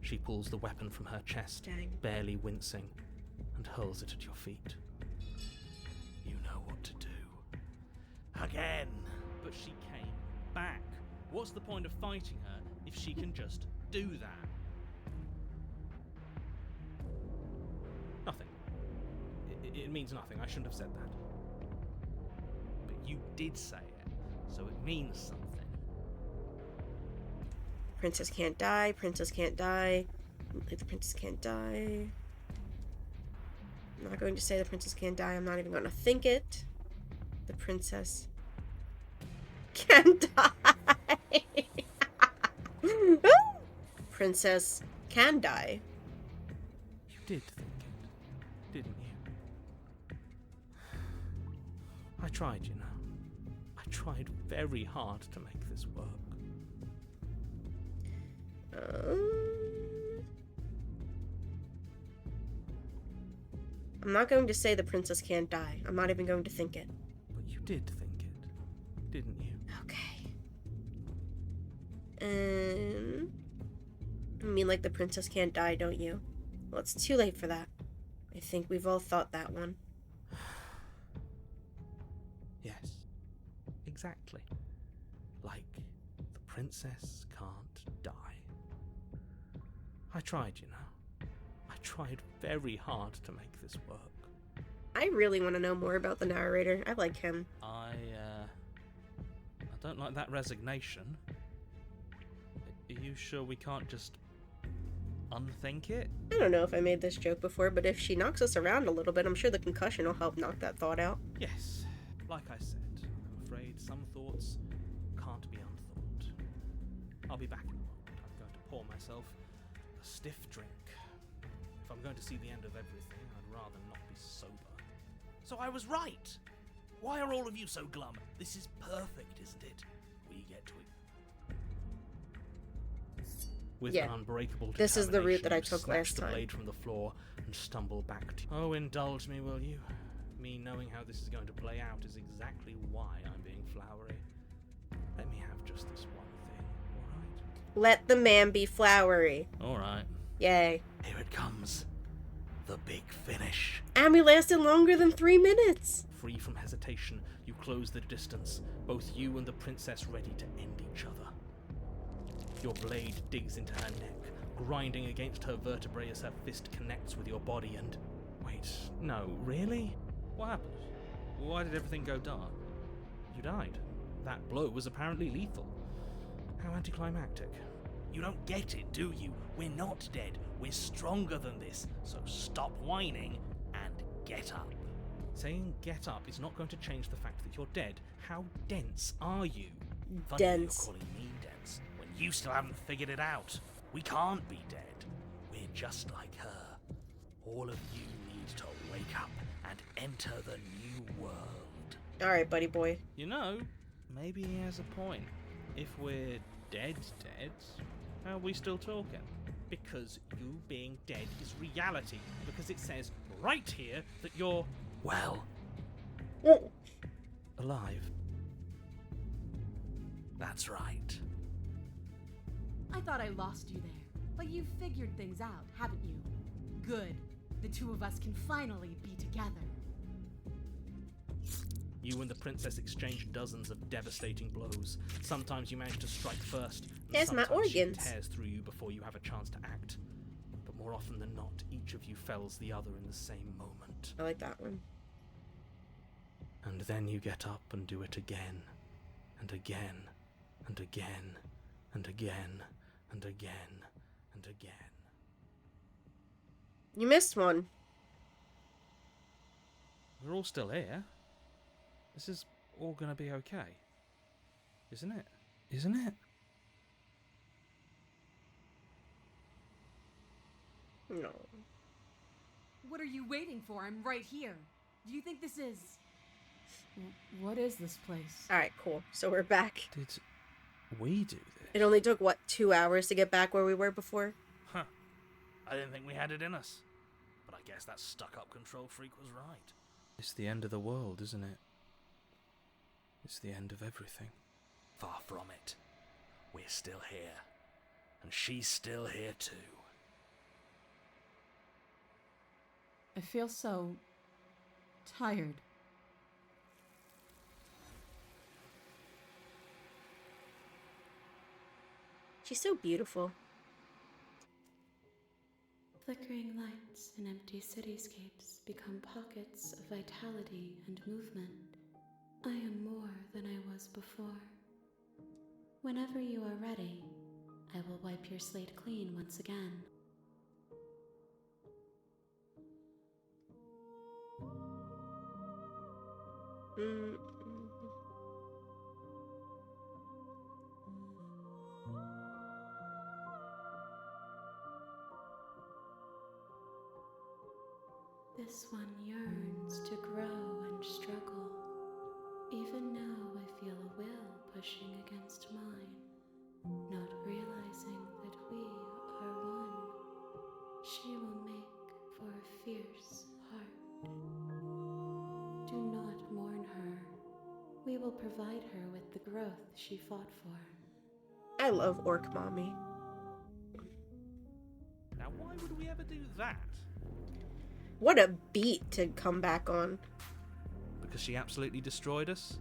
She pulls the weapon from her chest, Dang. barely wincing, and hurls it at your feet. You know what to do. Again. But she came back. What's the point of fighting her if she can just do that? Nothing. It means nothing. I shouldn't have said that. But you did say it, so it means something. Princess can't die. Princess can't die. The princess can't die. I'm not going to say the princess can't die. I'm not even going to think it. The princess can die. Princess can die. You did think it, didn't you? I tried, you know. I tried very hard to make this work. I'm not going to say the princess can't die. I'm not even going to think it. But you did think it, didn't you? Okay. You mean like the princess can't die, don't you? Well, it's too late for that. I think we've all thought that one. Yes, exactly. Like, the princess can't die. I tried, you know. I tried very hard to make this work. I really want to know more about the narrator. I like him. I don't like that resignation. Are you sure we can't just unthink it? I don't know if I made this joke before, but if she knocks us around a little bit, I'm sure the concussion will help knock that thought out. Yes, like I said, I'm afraid some thoughts can't be unthought. I'll be back in a moment. I'm going to pour myself a stiff drink. If I'm going to see the end of everything, I'd rather not be sober. So I was right. Why are all of you so glum? This is perfect, isn't it? We get to it. With Yeah. unbreakable This is the route that I determination, took snatch last the time. blade from the floor and stumble back to. Oh, indulge me, will you? Me knowing how this is going to play out is exactly why I'm being flowery. Let me have just this one thing, Let the man be flowery. alright? Yay. Here it comes. The big finish. And we lasted longer than 3 minutes. Free from hesitation, you close the distance, both you and the princess ready to end each other. Your blade digs into her neck, grinding against her vertebrae as her fist connects with your body and... Wait, no, really? What happened? Why did everything go dark? You died. That blow was apparently lethal. How anticlimactic. You don't get it, do you? We're not dead. We're stronger than this. So stop whining and get up. Saying get up is not going to change the fact that you're dead. How dense are you? Funny Dense. you're calling me dense when you still haven't figured it out. We can't be dead. We're just like her. All of you need to wake up and enter the new world. Alright, buddy boy. You know, maybe he has a point. If we're dead, how are we still talking? Because you being dead is reality. Because it says right here that you're, Well, alive. that's right. I thought I lost you there, but you've figured things out, haven't you? Good. The two of us can finally be together. You and the princess exchange dozens of devastating blows. Sometimes you manage to strike first, and There's my sometimes she organs. tears through you before you have a chance to act. But more often than not, each of you fells the other in the same moment. I like that one. And then you get up and do it again, and again, and again, and again, and again, and again. You missed one. We're all still here. This is all gonna be okay. Isn't it? Isn't it? No. What are you waiting for? I'm right here. Do you think this is... What is this place? Alright, cool. So we're back. Did we do this? It only took, what, 2 hours to get back where we were before? Huh. I didn't think we had it in us. But I guess that stuck-up control freak was right. It's the end of the world, isn't it? It's the end of everything. Far from it. We're still here. And she's still here too. I feel so... tired. She's so beautiful. Flickering lights in empty cityscapes become pockets of vitality and movement. I am more than I was before. Whenever you are ready, I will wipe your slate clean once again. Mm. This one yearns to grow and struggle. Even now I feel a will pushing against mine, not realizing that we are one. She will make for a fierce heart. Do not mourn her. We will provide her with the growth she fought for. I love Orc Mommy. Now why would we ever do that? What a beat to come back on. Because she absolutely destroyed us?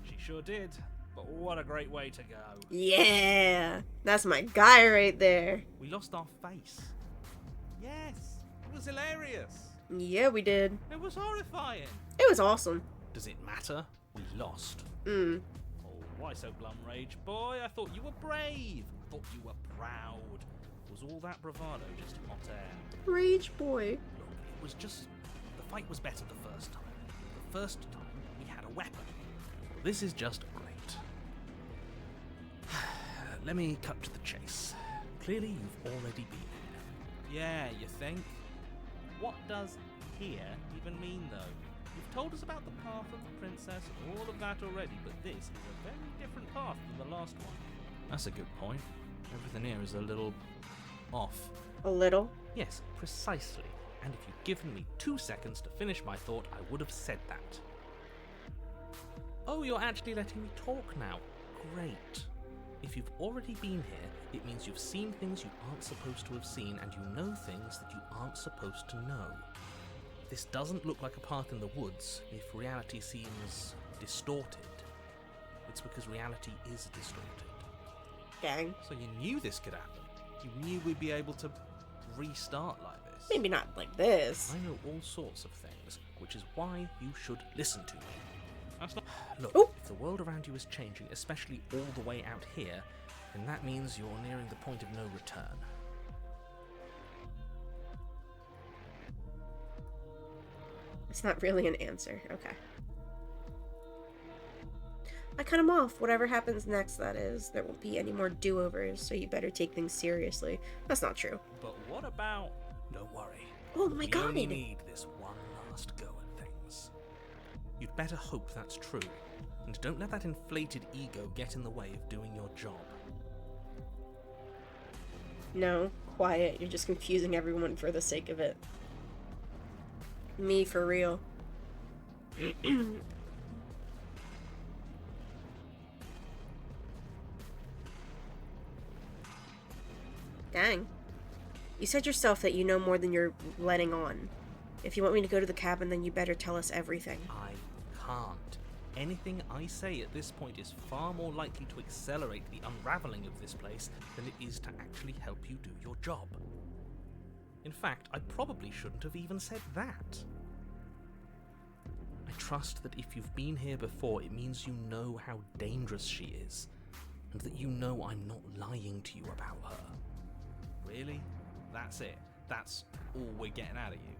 She sure did. But what a great way to go. Yeah, that's my guy right there. We lost our face. Yes, it was hilarious. Yeah, we did. It was horrifying. It was awesome. Does it matter? We lost. Oh, why so glum, Rage Boy? I thought you were brave. I thought you were proud. Was all that bravado just hot air? Rage boy. Look, it was just... The fight was better the first time. The first time we had a weapon. This is just great. Let me cut to the chase. Clearly you've already been here. Yeah, you think? What does here even mean, though? You've told us about the path of the princess and all of that already, but this is a very different path than the last one. That's a good point. Everything here is a little... off. A little. Yes, precisely. And if you'd given me 2 seconds to finish my thought, I would have said that. Oh, you're actually letting me talk now. Great. If you've already been here, it means you've seen things you aren't supposed to have seen, and you know things that you aren't supposed to know. This doesn't look like a path in the woods if reality seems distorted. It's because reality is distorted. Dang. So you knew this could happen. You knew we'd be able to restart like this. Maybe not like this. I know all sorts of things, which is why you should listen to me. That's not... Look, Ooh. if the world around you is changing, especially all the way out here, then that means you're nearing the point of no return. It's not really an answer. Okay. I cut him off. Whatever happens next, that is. There won't be any more do-overs, so you better take things seriously. That's not true. But what about... Don't worry. Oh my We god. only need this one last go at things. You'd better hope that's true, and don't let that inflated ego get in the way of doing your job. No, quiet. You're just confusing everyone for the sake of it. Me, for real. Dang. You said yourself that you know more than you're letting on. If you want me to go to the cabin, then you better tell us everything. I can't. Anything I say at this point is far more likely to accelerate the unraveling of this place than it is to actually help you do your job. In fact, I probably shouldn't have even said that. I trust that if you've been here before, it means you know how dangerous she is, and that you know I'm not lying to you about her. Really? That's it? That's all we're getting out of you?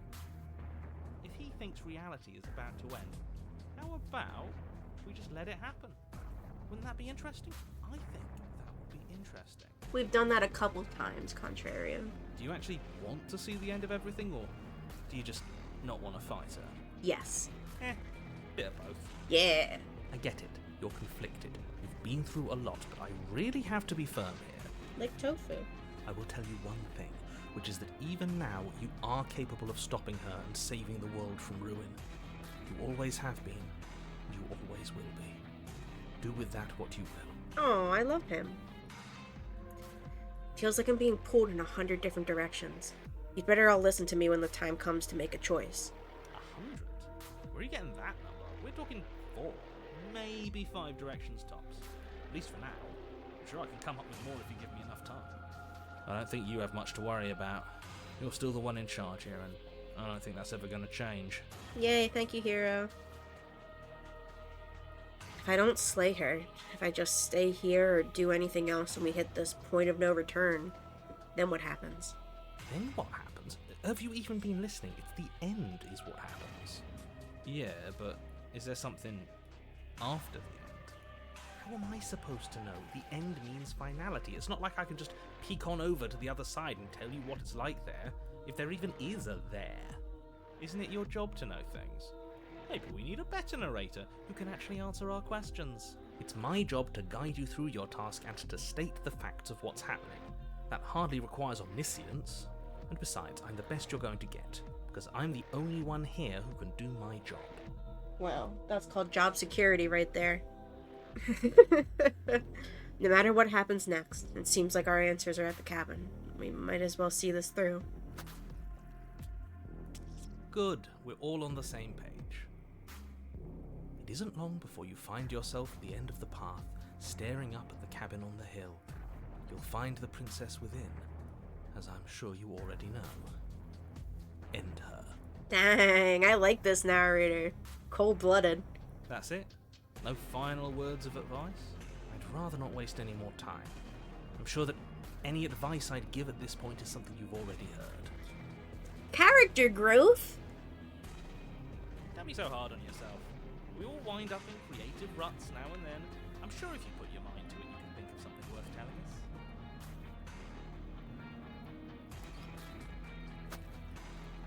If he thinks reality is about to end, how about we just let it happen? Wouldn't that be interesting? I think that would be interesting. We've done that a couple times, Contrarian. Do you actually want to see the end of everything, or do you just not want to fight her? Yes. Bit of both. Yeah. I get it. You're conflicted. You've been through a lot, but I really have to be firm here. Like tofu. I will tell you one thing, which is that even now you are capable of stopping her and saving the world from ruin. You always have been, and you always will be. Do with that what you will. Oh, I love him. Feels like I'm being pulled in 100 different directions. You'd better all listen to me when the time comes to make a choice. 100? Where are you getting that number? We're talking 4, maybe 5 directions tops. At least for now. I'm sure I can come up with more if you give me enough time. I don't think you have much to worry about. You're still the one in charge here, and I don't think that's ever going to change. Yay, thank you, hero. If I don't slay her, if I just stay here or do anything else and we hit this point of no return, then what happens? Then what happens? Have you even been listening? It's the end is what happens. Yeah, but is there something after the end? How am I supposed to know? The end means finality. It's not like I can just peek on over to the other side and tell you what it's like there, if there even is a there. Isn't it your job to know things? Maybe we need a better narrator who can actually answer our questions. It's my job to guide you through your task and to state the facts of what's happening. That hardly requires omniscience. And besides, I'm the best you're going to get, because I'm the only one here who can do my job. Well, that's called job security right there. No matter what happens next, it seems like our answers are at the cabin. We might as well see this through. Good, we're all on the same page. It isn't long before you find yourself at the end of the path, staring up at the cabin on the hill. You'll find the princess within, as I'm sure you already know. End her. Dang, I like this narrator. Cold-blooded. That's it? No final words of advice? I'd rather not waste any more time. I'm sure that any advice I'd give at this point is something you've already heard. Character growth? Don't be so hard on yourself. We all wind up in creative ruts now and then. I'm sure if you put your mind to it, you can think of something worth telling us.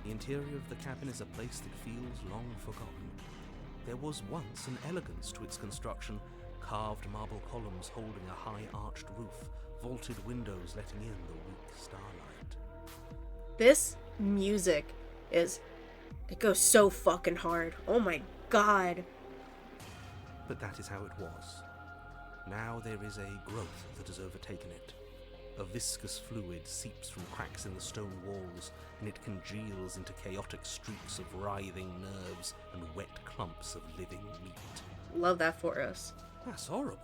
The interior of the cabin is a place that feels long forgotten. There was once an elegance to its construction, carved marble columns holding a high arched roof, vaulted windows letting in the weak starlight. This music it goes so fucking hard. Oh my god. But that is how it was. Now there is a growth that has overtaken it. A viscous fluid seeps from cracks in the stone walls, and it congeals into chaotic streaks of writhing nerves and wet clumps of living meat. Love that for us. That's horrible.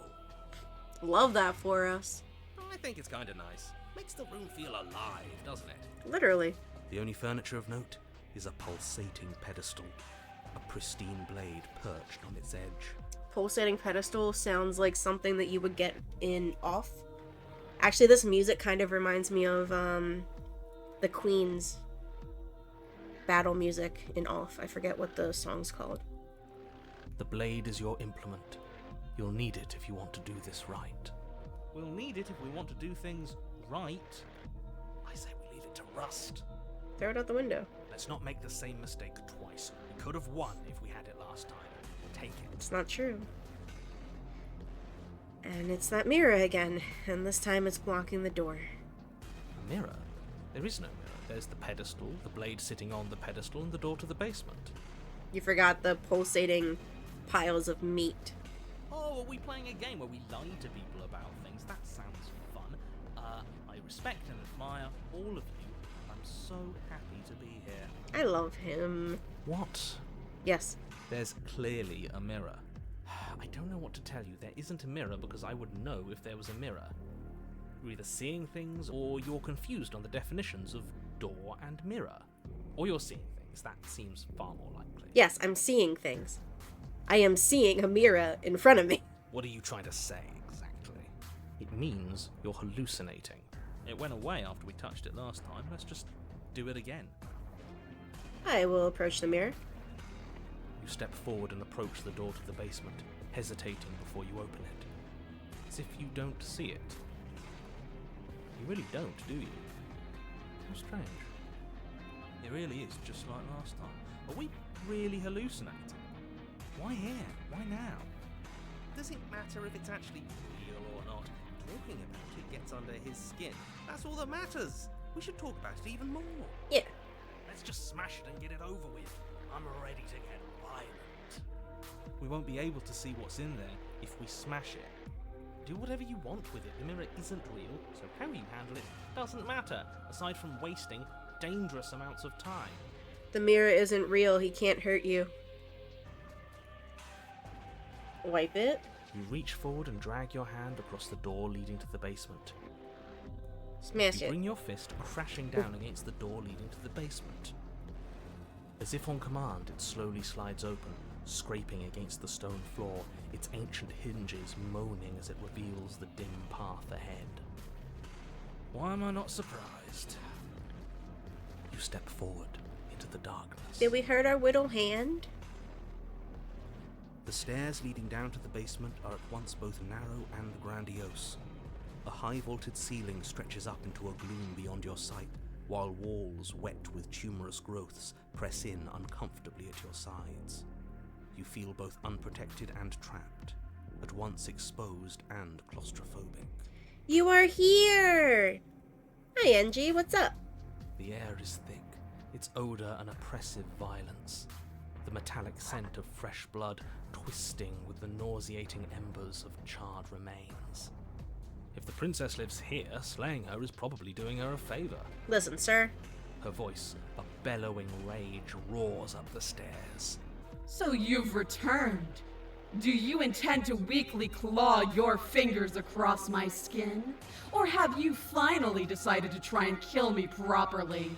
Love that for us. I think it's kind of nice. Makes the room feel alive, doesn't it? Literally. The only furniture of note is a pulsating pedestal, a pristine blade perched on its edge. Pulsating pedestal sounds like something that you would get in Off. Actually, this music kind of reminds me of the Queen's battle music in Off. I forget what the song's called. The blade is your implement. You'll need it if you want to do this right. We'll need it if we want to do things right. I say we leave it to rust. Throw it out the window. Let's not make the same mistake twice. We could have won if we had it last time. Take it. It's not true. And it's that mirror again, and this time it's blocking the door. A mirror? There is no mirror. There's the pedestal, the blade sitting on the pedestal, and the door to the basement. You forgot the pulsating piles of meat. Oh, are we playing a game where we lie to people about things? That sounds fun. I respect and admire all of you. I'm so happy to be here. I love him. What? Yes. There's clearly a mirror. I don't know what to tell you. There isn't a mirror because I would know if there was a mirror. You're either seeing things or you're confused on the definitions of door and mirror. Or you're seeing things. That seems far more likely. Yes, I'm seeing things. I am seeing a mirror in front of me. What are you trying to say exactly? It means you're hallucinating. It went away after we touched it last time. Let's just do it again. I will approach the mirror. You step forward and approach the door to the basement, hesitating before you open it. As if you don't see it. You really don't, do you? How strange. It really is just like last time. Are we really hallucinating? Why here? Why now? Does it matter if it's actually real or not? Talking about it gets under his skin. That's all that matters. We should talk about it even more. Yeah. Let's just smash it and get it over with. I'm ready to get violent. We won't be able to see what's in there if we smash it. Do whatever you want with it. The mirror isn't real, so how you handle it doesn't matter, aside from wasting dangerous amounts of time. The mirror isn't real. He can't hurt you. Wipe it. You reach forward and drag your hand across the door leading to the basement. Smash You it. bring your fist crashing down against the door leading to the basement. As if on command, it slowly slides open, scraping against the stone floor, its ancient hinges moaning as it reveals the dim path ahead. Why am I not surprised? You step forward into the darkness. Did we hurt our little hand? The stairs leading down to the basement are at once both narrow and grandiose. A high-vaulted ceiling stretches up into a gloom beyond your sight, while walls wet with tumorous growths press in uncomfortably at your sides. You feel both unprotected and trapped, at once exposed and claustrophobic. You are here! Hi, Angie, what's up? The air is thick, its odor an oppressive violence. The metallic scent of fresh blood twisting with the nauseating embers of charred remains. If the princess lives here, slaying her is probably doing her a favor. Listen, sir. Her voice, a bellowing rage, roars up the stairs. So you've returned. Do you intend to weakly claw your fingers across my skin? Or have you finally decided to try and kill me properly?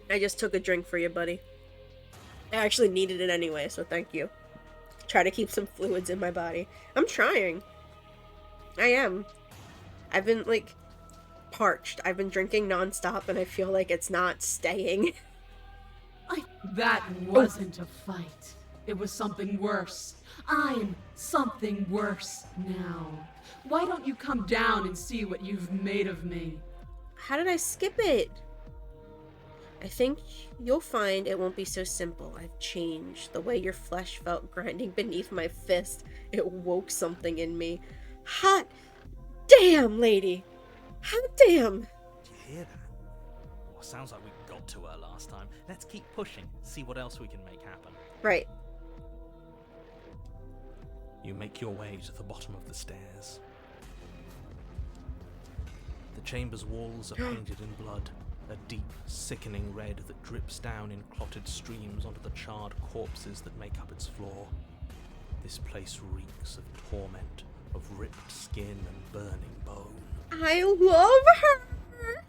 I just took a drink for you, buddy. I actually needed it anyway, so thank you. Try to keep some fluids in my body. I'm trying. I am. I've been, like, parched. I've been drinking nonstop, and I feel like it's not staying. That wasn't a fight. It was something worse. I'm something worse now. Why don't you come down and see what you've made of me? How did I skip it? I think you'll find it won't be so simple. I've changed. The way your flesh felt grinding beneath my fist, it woke something in me. Hot damn, lady. Hot damn. Do you hear that? Well, sounds like we got to her last time. Let's keep pushing, see what else we can make happen. Right. You make your way to the bottom of the stairs. The chamber's walls are painted in blood, a deep, sickening red that drips down in clotted streams onto the charred corpses that make up its floor. This place reeks of torment, of ripped skin and burning bone. I love her!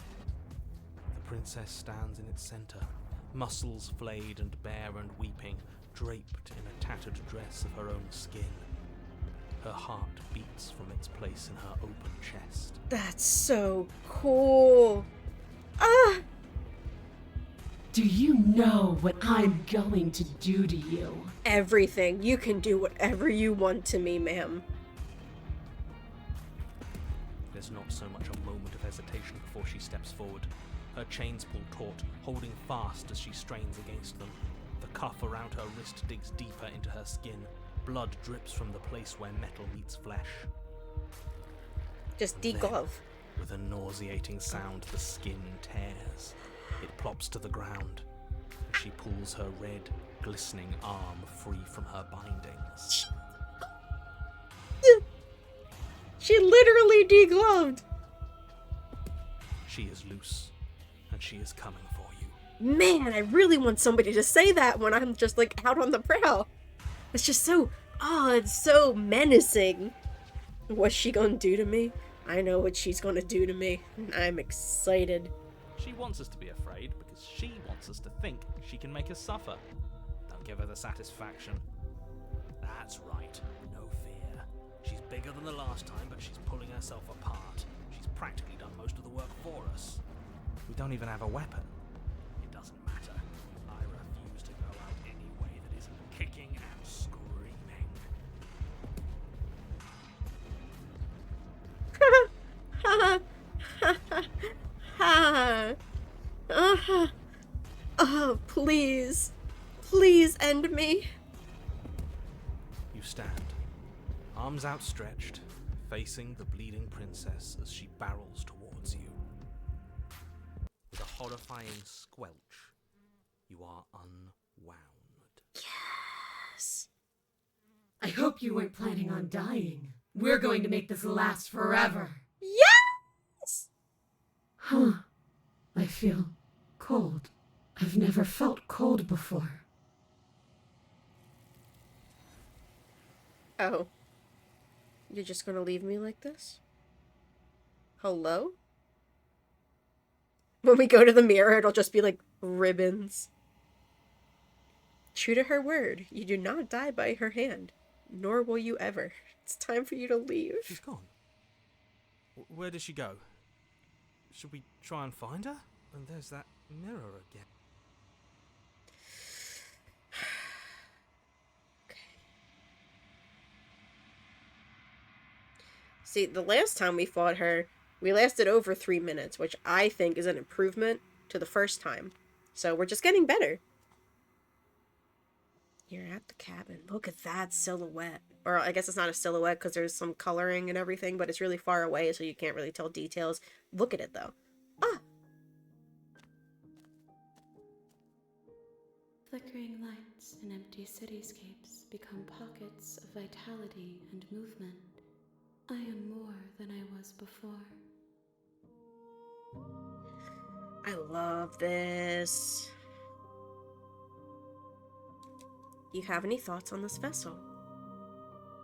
The princess stands in its center, muscles flayed and bare and weeping, draped in a tattered dress of her own skin. Her heart beats from its place in her open chest. That's so cool. Ah! Do you know what I'm going to do to you? Everything. You can do whatever you want to me, ma'am. There's not so much a moment of hesitation before she steps forward. Her chains pull taut, holding fast as she strains against them. The cuff around her wrist digs deeper into her skin. Blood drips from the place where metal meets flesh. Just And then, deglove. with a nauseating sound, the skin tears. It plops to the ground as she pulls her red, glistening arm free from her bindings. She literally degloved. She is loose, and she is coming for you. Man, I really want somebody to say that when I'm just, like, out on the prowl. It's just so, it's so menacing. What's she gonna do to me? I know what she's gonna do to me, and I'm excited. She wants us to be afraid because she wants us to think she can make us suffer. Don't give her the satisfaction. That's right, no fear. She's bigger than the last time, but she's pulling herself apart. She's practically done most of the work for us. We don't even have a weapon. It doesn't matter. I refuse to go out any way that isn't kicking and screaming. Oh, please. Please end me. You stand, arms outstretched, facing the bleeding princess as she barrels towards you. With a horrifying squelch, you are unwound. Yes. I hope you weren't planning on dying. We're going to make this last forever. Yes! Huh. I feel cold. I've never felt cold before. Oh. You're just gonna leave me like this? Hello? When we go to the mirror, it'll just be like ribbons. True to her word, you do not die by her hand, nor will you ever. It's time for you to leave. She's gone. Where did she go? Should we try and find her? And there's that mirror again. See, the last time we fought her, we lasted over 3 minutes, which I think is an improvement to the first time. So we're just getting better. You're at the cabin. Look at that silhouette. Or I guess it's not a silhouette because there's some coloring and everything, but it's really far away, so you can't really tell details. Look at it, though. Ah! Flickering lights in empty cityscapes become pockets of vitality and movement. I am more than I was before. I love this. You have any thoughts on this vessel?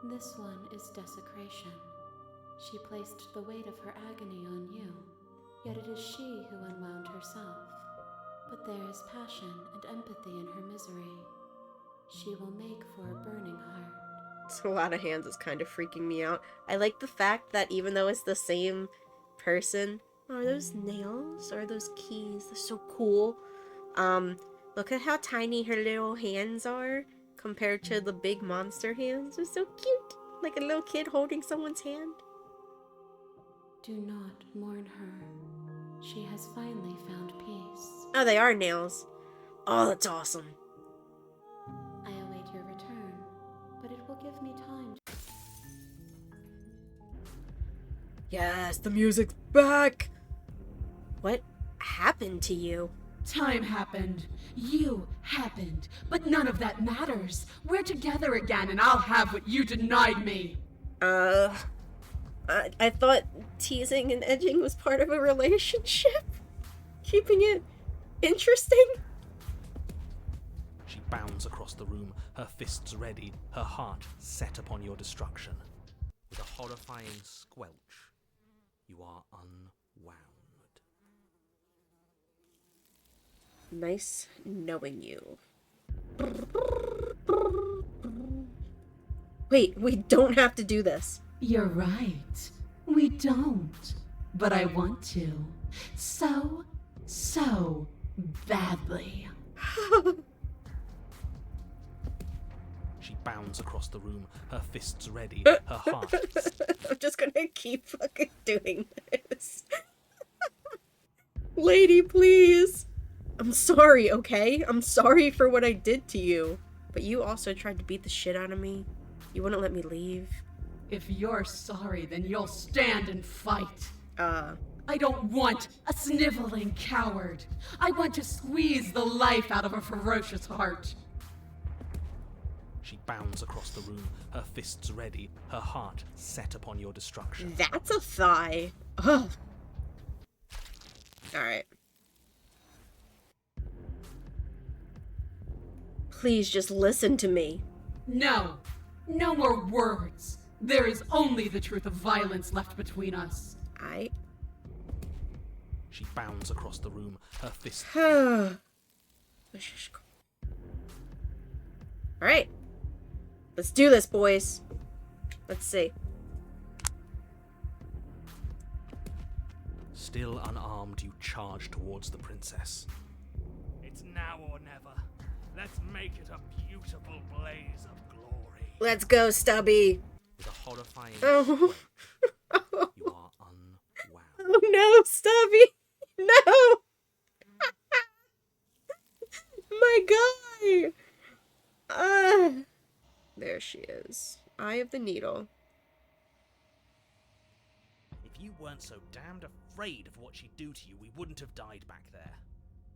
This one is desecration. She placed the weight of her agony on you, yet it is she who unwound herself. But there is passion and empathy in her misery. She will make for a burning heart. It's a lot of hands is kind of freaking me out. I like the fact that even though it's the same person, are those nails or those keys? They're so cool. Look at how tiny her little hands are compared to the big monster hands. They're so cute. Like a little kid holding someone's hand. Do not mourn her. She has finally found peace. Oh, they are nails. Oh, that's awesome. I await your return, but it will give me time to... Yes, the music's back! What happened to you? Time happened. You happened. But none of that matters. We're together again and I'll have what you denied me. I thought teasing and edging was part of a relationship. Keeping it interesting. She bounds across the room, her fists ready, her heart set upon your destruction. With a horrifying squelch, you are unwound. Nice knowing you. Wait, we don't have to do this. You're right. We don't. But I want to. So badly. She bounds across the room, her fists ready, her heart. I'm just gonna keep fucking doing this. Lady, please. I'm sorry, okay? I'm sorry for what I did to you. But you also tried to beat the shit out of me. You wouldn't let me leave. If you're sorry, then you'll stand and fight. I don't want a sniveling coward. I want to squeeze the life out of a ferocious heart. She bounds across the room, her fists ready, her heart set upon your destruction. That's a thigh. Ugh. Alright. Please just listen to me. No. No more words. There is only the truth of violence left between us. She bounds across the room, her fists. Alright. Let's do this, boys. Let's see. Still unarmed, you charge towards the princess. It's now or never. Let's make it a beautiful blaze of glory. Let's go, Stubby. With a horrifying Oh. squelch, you are unwound. Oh no, Stubby! No! My guy! There she is. Eye of the needle. If you weren't so damned afraid of what she'd do to you, we wouldn't have died back there.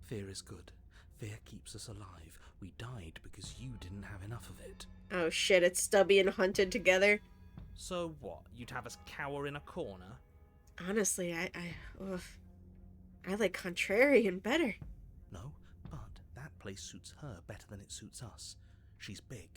Fear is good. Fear keeps us alive. We died because you didn't have enough of it. Oh shit, it's Stubby and Hunted together. So what? You'd have us cower in a corner? Honestly, I like Contrarian better. No, but that place suits her better than it suits us. She's big.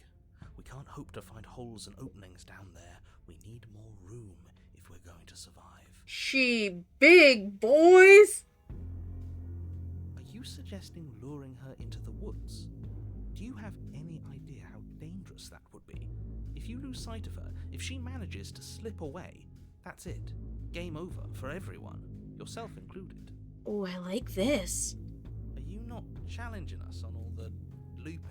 We can't hope to find holes and openings down there. We need more room if we're going to survive. She big, boys! Are you suggesting luring her into the woods? Do you have any idea how dangerous that would be? If you lose sight of her, if she manages to slip away, that's it. Game over for everyone, yourself included. Oh, I like this. Are you not challenging us on all the looping?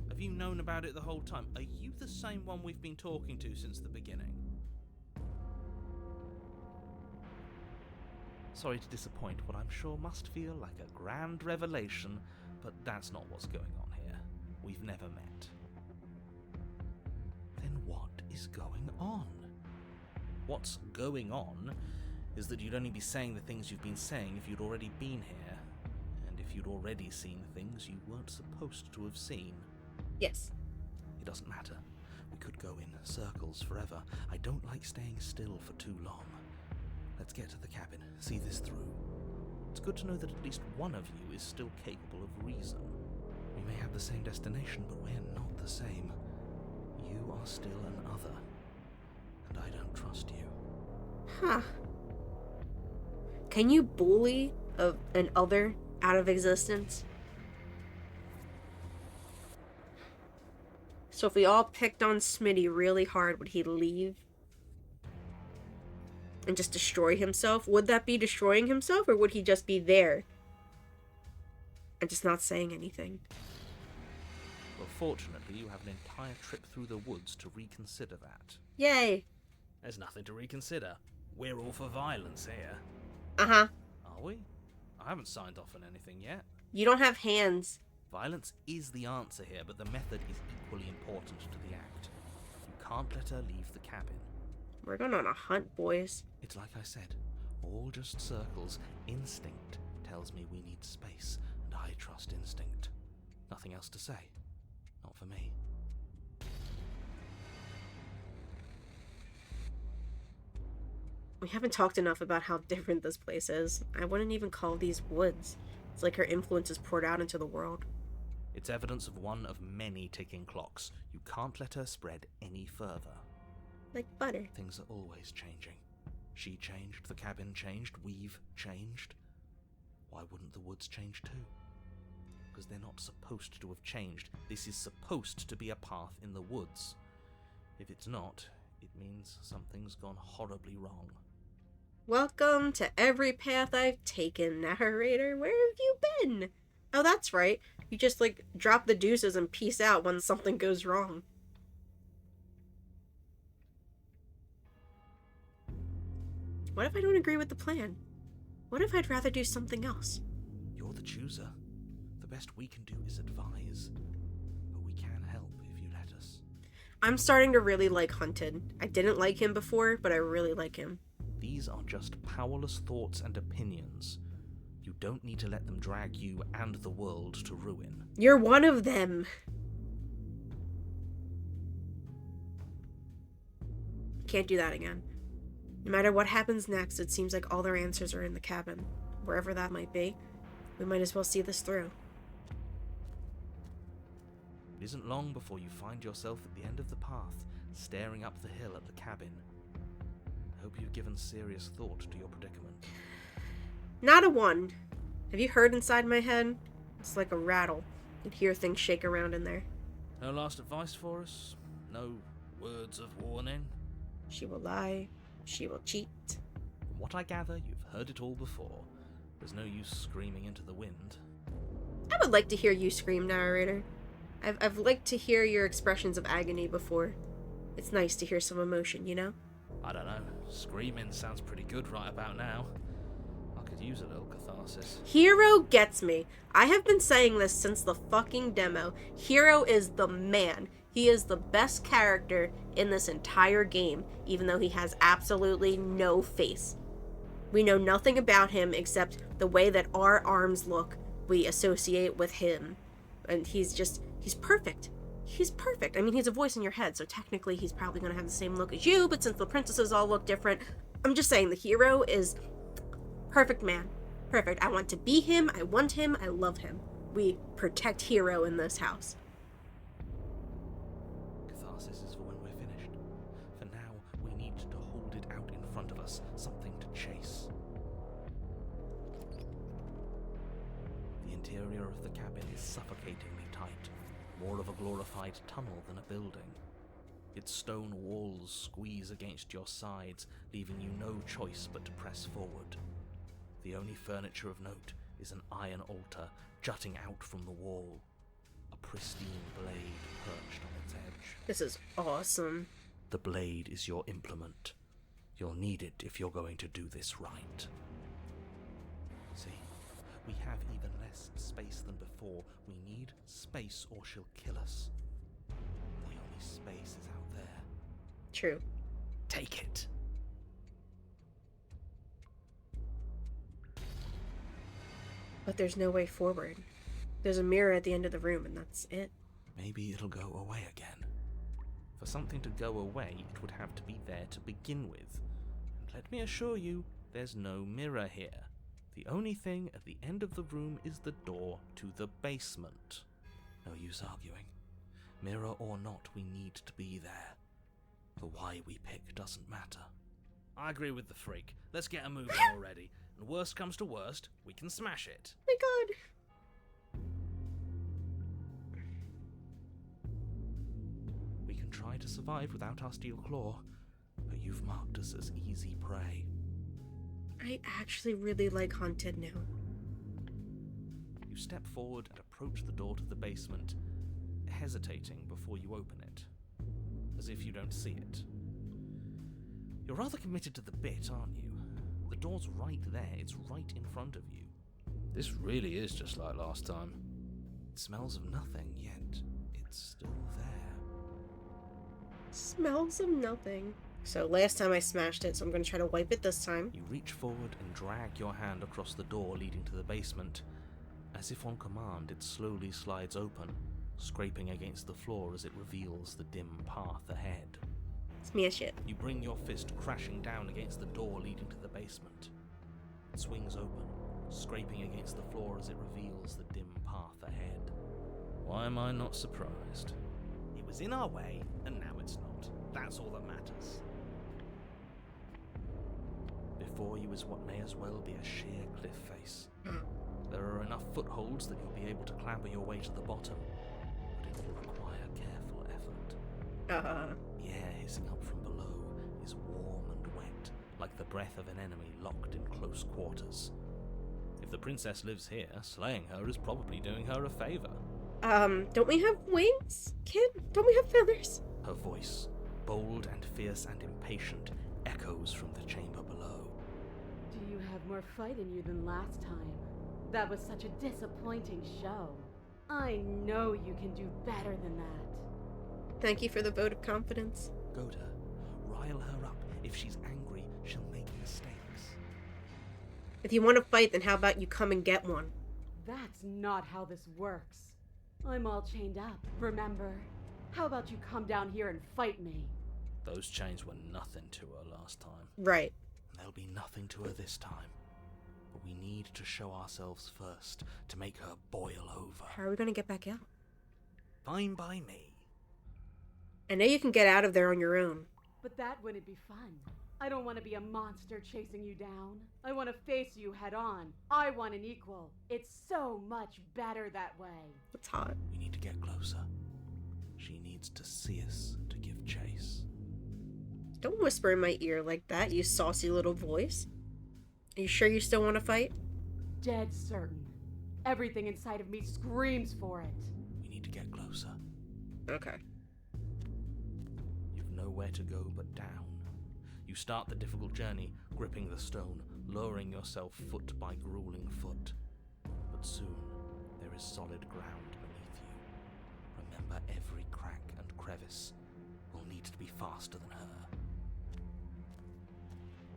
Have you known about it the whole time? Are you the same one we've been talking to since the beginning? Sorry to disappoint what I'm sure must feel like a grand revelation, but that's not what's going on here. We've never met. Then what is going on? What's going on is that you'd only be saying the things you've been saying if you'd already been here, and if you'd already seen things you weren't supposed to have seen. Yes. It doesn't matter. We could go in circles forever. I don't like staying still for too long. Let's get to the cabin, see this through. It's good to know that at least one of you is still capable of reason. We may have the same destination, but we're not the same. You are still an other, and I don't trust you. Huh. Can you bully an other out of existence? So if we all picked on Smitty really hard, would he leave? And just destroy himself? Would that be destroying himself, or would he just be there? And just not saying anything? Well, fortunately, you have an entire trip through the woods to reconsider that. Yay! There's nothing to reconsider. We're all for violence here. Uh-huh. Are we? I haven't signed off on anything yet. You don't have hands. Violence is the answer here, but the method is equally important to the act. You can't let her leave the cabin. We're going on a hunt, boys. It's like I said, all just circles. Instinct tells me we need space, and I trust instinct. Nothing else to say. Not for me. We haven't talked enough about how different this place is. I wouldn't even call these woods. It's like her influence is poured out into the world. It's evidence of one of many ticking clocks. You can't let her spread any further. Like butter. Things are always changing. She changed, the cabin changed, we've changed. Why wouldn't the woods change too? Because they're not supposed to have changed. This is supposed to be a path in the woods. If it's not, it means something's gone horribly wrong. Welcome to every path I've taken, narrator. Where have you been? Oh, that's right. You just, drop the deuces and peace out when something goes wrong. What if I don't agree with the plan? What if I'd rather do something else? You're the chooser. The best we can do is advise. But we can help if you let us. I'm starting to really like Hunted. I didn't like him before, but I really like him. These are just powerless thoughts and opinions. You don't need to let them drag you and the world to ruin. You're one of them. Can't do that again. No matter what happens next, it seems like all their answers are in the cabin. Wherever that might be, we might as well see this through. It isn't long before you find yourself at the end of the path, staring up the hill at the cabin. I hope you've given serious thought to your predicament. Not a one. Have you heard inside my head? It's like a rattle. You'd hear things shake around in there. No last advice for us? No words of warning? She will lie. She will cheat. From what I gather, you've heard it all before. There's no use screaming into the wind. I would like to hear you scream, narrator. I've liked to hear your expressions of agony before. It's nice to hear some emotion, you know? I don't know. Screaming sounds pretty good right about now. I could use a little catharsis. Hero gets me. I have been saying this since the fucking demo. Hero is the man. He is the best character in this entire game, even though he has absolutely no face. We know nothing about him except the way that our arms look, we associate with him. And he's perfect. He's perfect. I mean, he's a voice in your head, so technically he's probably going to have the same look as you, but since the princesses all look different, I'm just saying the hero is perfect man. Perfect. I want to be him. I want him. I love him. We protect Hero in this house. Catharsis is for when we're finished. For now, we need to hold it out in front of us, something to chase. The interior of the cabin is suffocatingly tight, more of a glorified tunnel than a building. Its stone walls squeeze against your sides, leaving you no choice but to press forward. The only furniture of note is an iron altar jutting out from the wall, a pristine blade perched on its edge. This is awesome. The blade is your implement. You'll need it if you're going to do this right. See, we have even less space than before. We need space or she'll kill us. The only space is out there. True. Take it. But there's no way forward. There's a mirror at the end of the room, and that's it. Maybe it'll go away again. For something to go away, it would have to be there to begin with. And let me assure you, there's no mirror here. The only thing at the end of the room is the door to the basement. No use arguing. Mirror or not, we need to be there. The why we pick doesn't matter. I agree with the freak. Let's get a move on already. And worst comes to worst, we can smash it. My god. We can try to survive without our steel claw, but you've marked us as easy prey. I actually really like Haunted now. You step forward and approach the door to the basement, hesitating before you open it, as if you don't see it. You're rather committed to the bit, aren't you? The door's right there, it's right in front of you. This really is just like last time. It smells of nothing, yet it's still there. Smells of nothing. So last time I smashed it, so I'm gonna try to wipe it this time. You reach forward and drag your hand across the door leading to the basement. As if on command, it slowly slides open, scraping against the floor as it reveals the dim path ahead. Smash it. You bring your fist crashing down against the door leading to the basement. It swings open, scraping against the floor as it reveals the dim path ahead. Why am I not surprised? It was in our way, and now it's not. That's all that matters. Before you is what may as well be a sheer cliff face. There are enough footholds that you'll be able to clamber your way to the bottom, but it will require careful effort. The air hissing up from below is warm and wet, like the breath of an enemy locked in close quarters. If the princess lives here, slaying her is probably doing her a favor. Don't we have wings, kid? Don't we have feathers? Her voice, bold and fierce and impatient, echoes from the chamber below. Do you have more fight in you than last time? That was such a disappointing show. I know you can do better than that. Thank you for the vote of confidence. Go to her, rile her up. If she's angry, she'll make mistakes. If you want to fight, then how about you come and get one? That's not how this works. I'm all chained up, remember? How about you come down here and fight me? Those chains were nothing to her last time. Right. There'll be nothing to her this time. But we need to show ourselves first to make her boil over. How are we gonna get back out? Fine by me. I know you can get out of there on your own. But that wouldn't be fun. I don't want to be a monster chasing you down. I want to face you head on. I want an equal. It's so much better that way. It's hot. We need to get closer. She needs to see us to give chase. Don't whisper in my ear like that, you saucy little voice. Are you sure you still want to fight? Dead certain. Everything inside of me screams for it. We need to get closer. Okay. You've nowhere to go but down. You start the difficult journey, gripping the stone, lowering yourself foot by grueling foot. But soon, there is solid ground beneath you. Remember, every crack and crevice will need to be faster than her.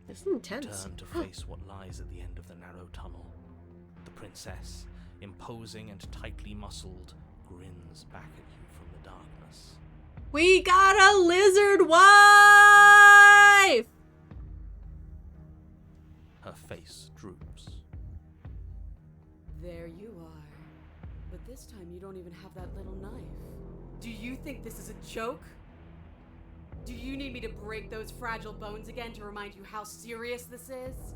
This is intense. Turn to face what lies at the end of the narrow tunnel. The princess, imposing and tightly muscled, grins back at you from the darkness. We got a lizard wife! Her face droops. There you are. But this time you don't even have that little knife. Do you think this is a joke? Do you need me to break those fragile bones again to remind you how serious this is?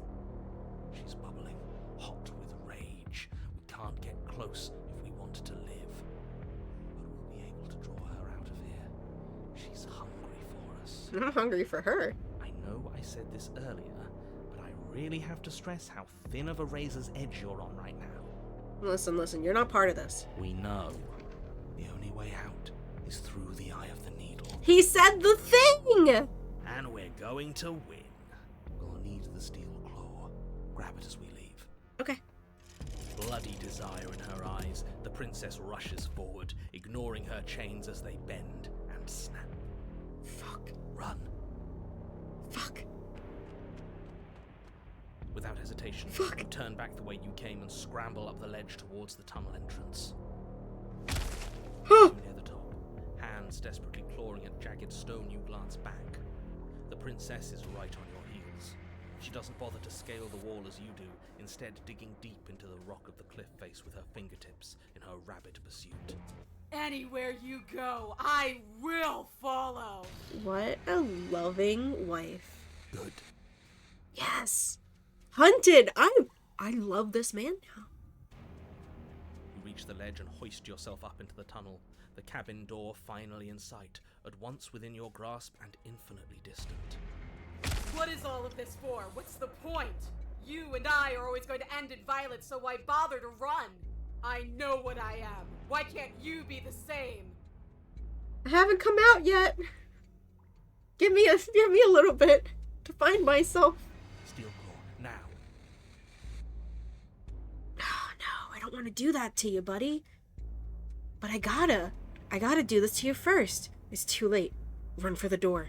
She's bubbling, hot with rage. We can't get close if we want to live. But we'll be able to draw her out of here. She's hungry for us. I'm hungry for her. I know I said this earlier, but I really have to stress how thin of a razor's edge you're on right now. Listen, you're not part of this. We know. The only way out is through the eye of the needle. He said the thing! And we're going to win. We'll need the steel claw. Grab it as we leave. Okay. Bloody desire in her eyes, the princess rushes forward, ignoring her chains as they bend and snap. Fuck. Run. Fuck. Without hesitation, Fuck. you turn back the way you came and scramble up the ledge towards the tunnel entrance. Huh. Near the top, hands desperately clawing at jagged stone, you glance back. The princess is right on your heels. She doesn't bother to scale the wall as you do, instead digging deep into the rock of the cliff face with her fingertips in her rabid pursuit. Anywhere you go, I will follow. What a loving wife. Good. Yes. Hunted. I love this man now. You reach the ledge and hoist yourself up into the tunnel, the cabin door finally in sight, at once within your grasp and infinitely distant. What is all of this for? What's the point? You and I are always going to end in violence, so why bother to run? I know what I am. Why can't you be the same? I haven't come out yet. Give me a little bit to find myself. Steel Claw, now. Oh, no, I don't want to do that to you, buddy. But I gotta do this to you first. It's too late. Run for the door.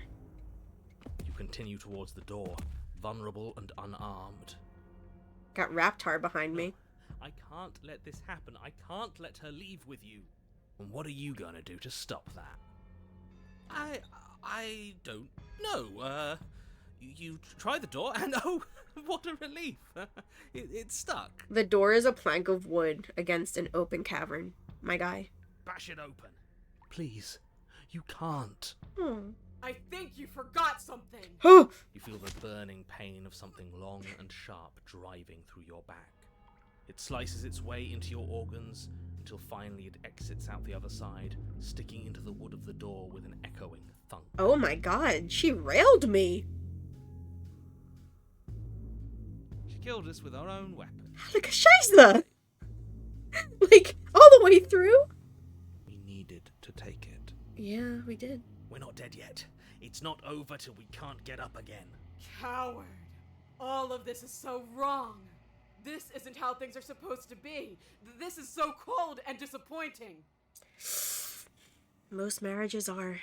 You continue towards the door, vulnerable and unarmed. Got Raptar behind me. I can't let this happen. I can't let her leave with you. And what are you gonna do to stop that? I don't know. You try the door and oh, what a relief. It's stuck. The door is a plank of wood against an open cavern, my guy. Bash it open. Please, you can't. I think you forgot something. Oh! You feel the burning pain of something long and sharp driving through your back. It slices its way into your organs until finally it exits out the other side, sticking into the wood of the door with an echoing thunk. Oh my god, she railed me. She killed us with her own weapon. Like a scheisse. Like, all the way through? We needed to take it. Yeah, we did. We're not dead yet. It's not over till we can't get up again. Coward. All of this is so wrong. This isn't how things are supposed to be. This is so cold and disappointing. Most marriages are.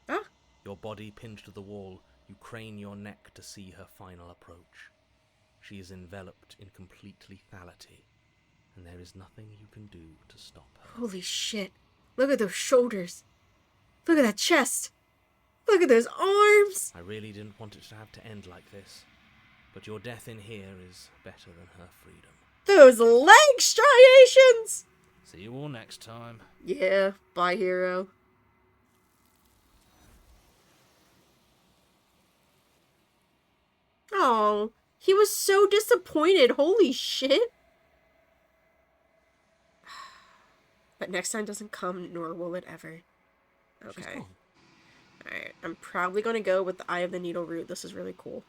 Ah! Your body pinned to the wall, you crane your neck to see her final approach. She is enveloped in complete lethality, and there is nothing you can do to stop her. Holy shit. Look at those shoulders. Look at that chest. Look at those arms. I really didn't want it to have to end like this, but your death in here is better than her freedom. Those leg striations. See you all next time. Yeah, bye, hero. Oh, he was so disappointed. Holy shit. But next time doesn't come, nor will it ever. She's Okay. gone. Alright, I'm probably gonna go with the Eye of the Needle route. This is really cool.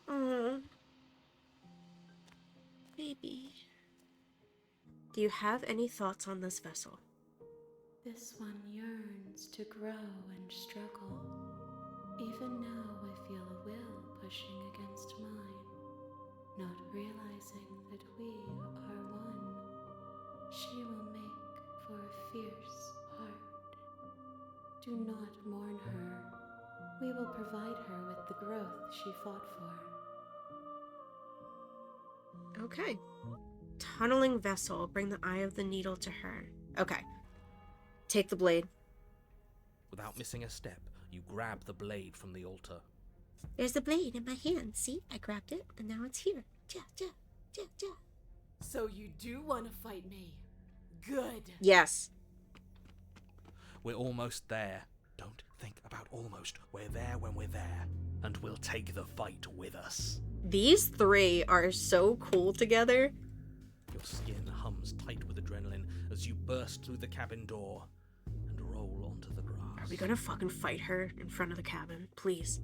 Aww. Baby. Do you have any thoughts on this vessel? This one yearns to grow and struggle. Even now I feel a will pushing against mine, not realizing that we are one. She will make for a fierce heart. Do not mourn her. We will provide her with the growth she fought for. Okay. Tunneling vessel. Bring the Eye of the Needle to her. Okay. Take the blade. Without missing a step, you grab the blade from the altar. There's the blade in my hand. See? I grabbed it, and now it's here. Ja, ja, ja, ja. So you do want to fight me? Good. Yes. We're almost there. Don't think about almost. We're there when we're there. And we'll take the fight with us. These three are so cool together. Your skin hums tight with adrenaline as you burst through the cabin door and roll onto the grass. Are we gonna fucking fight her in front of the cabin? Please.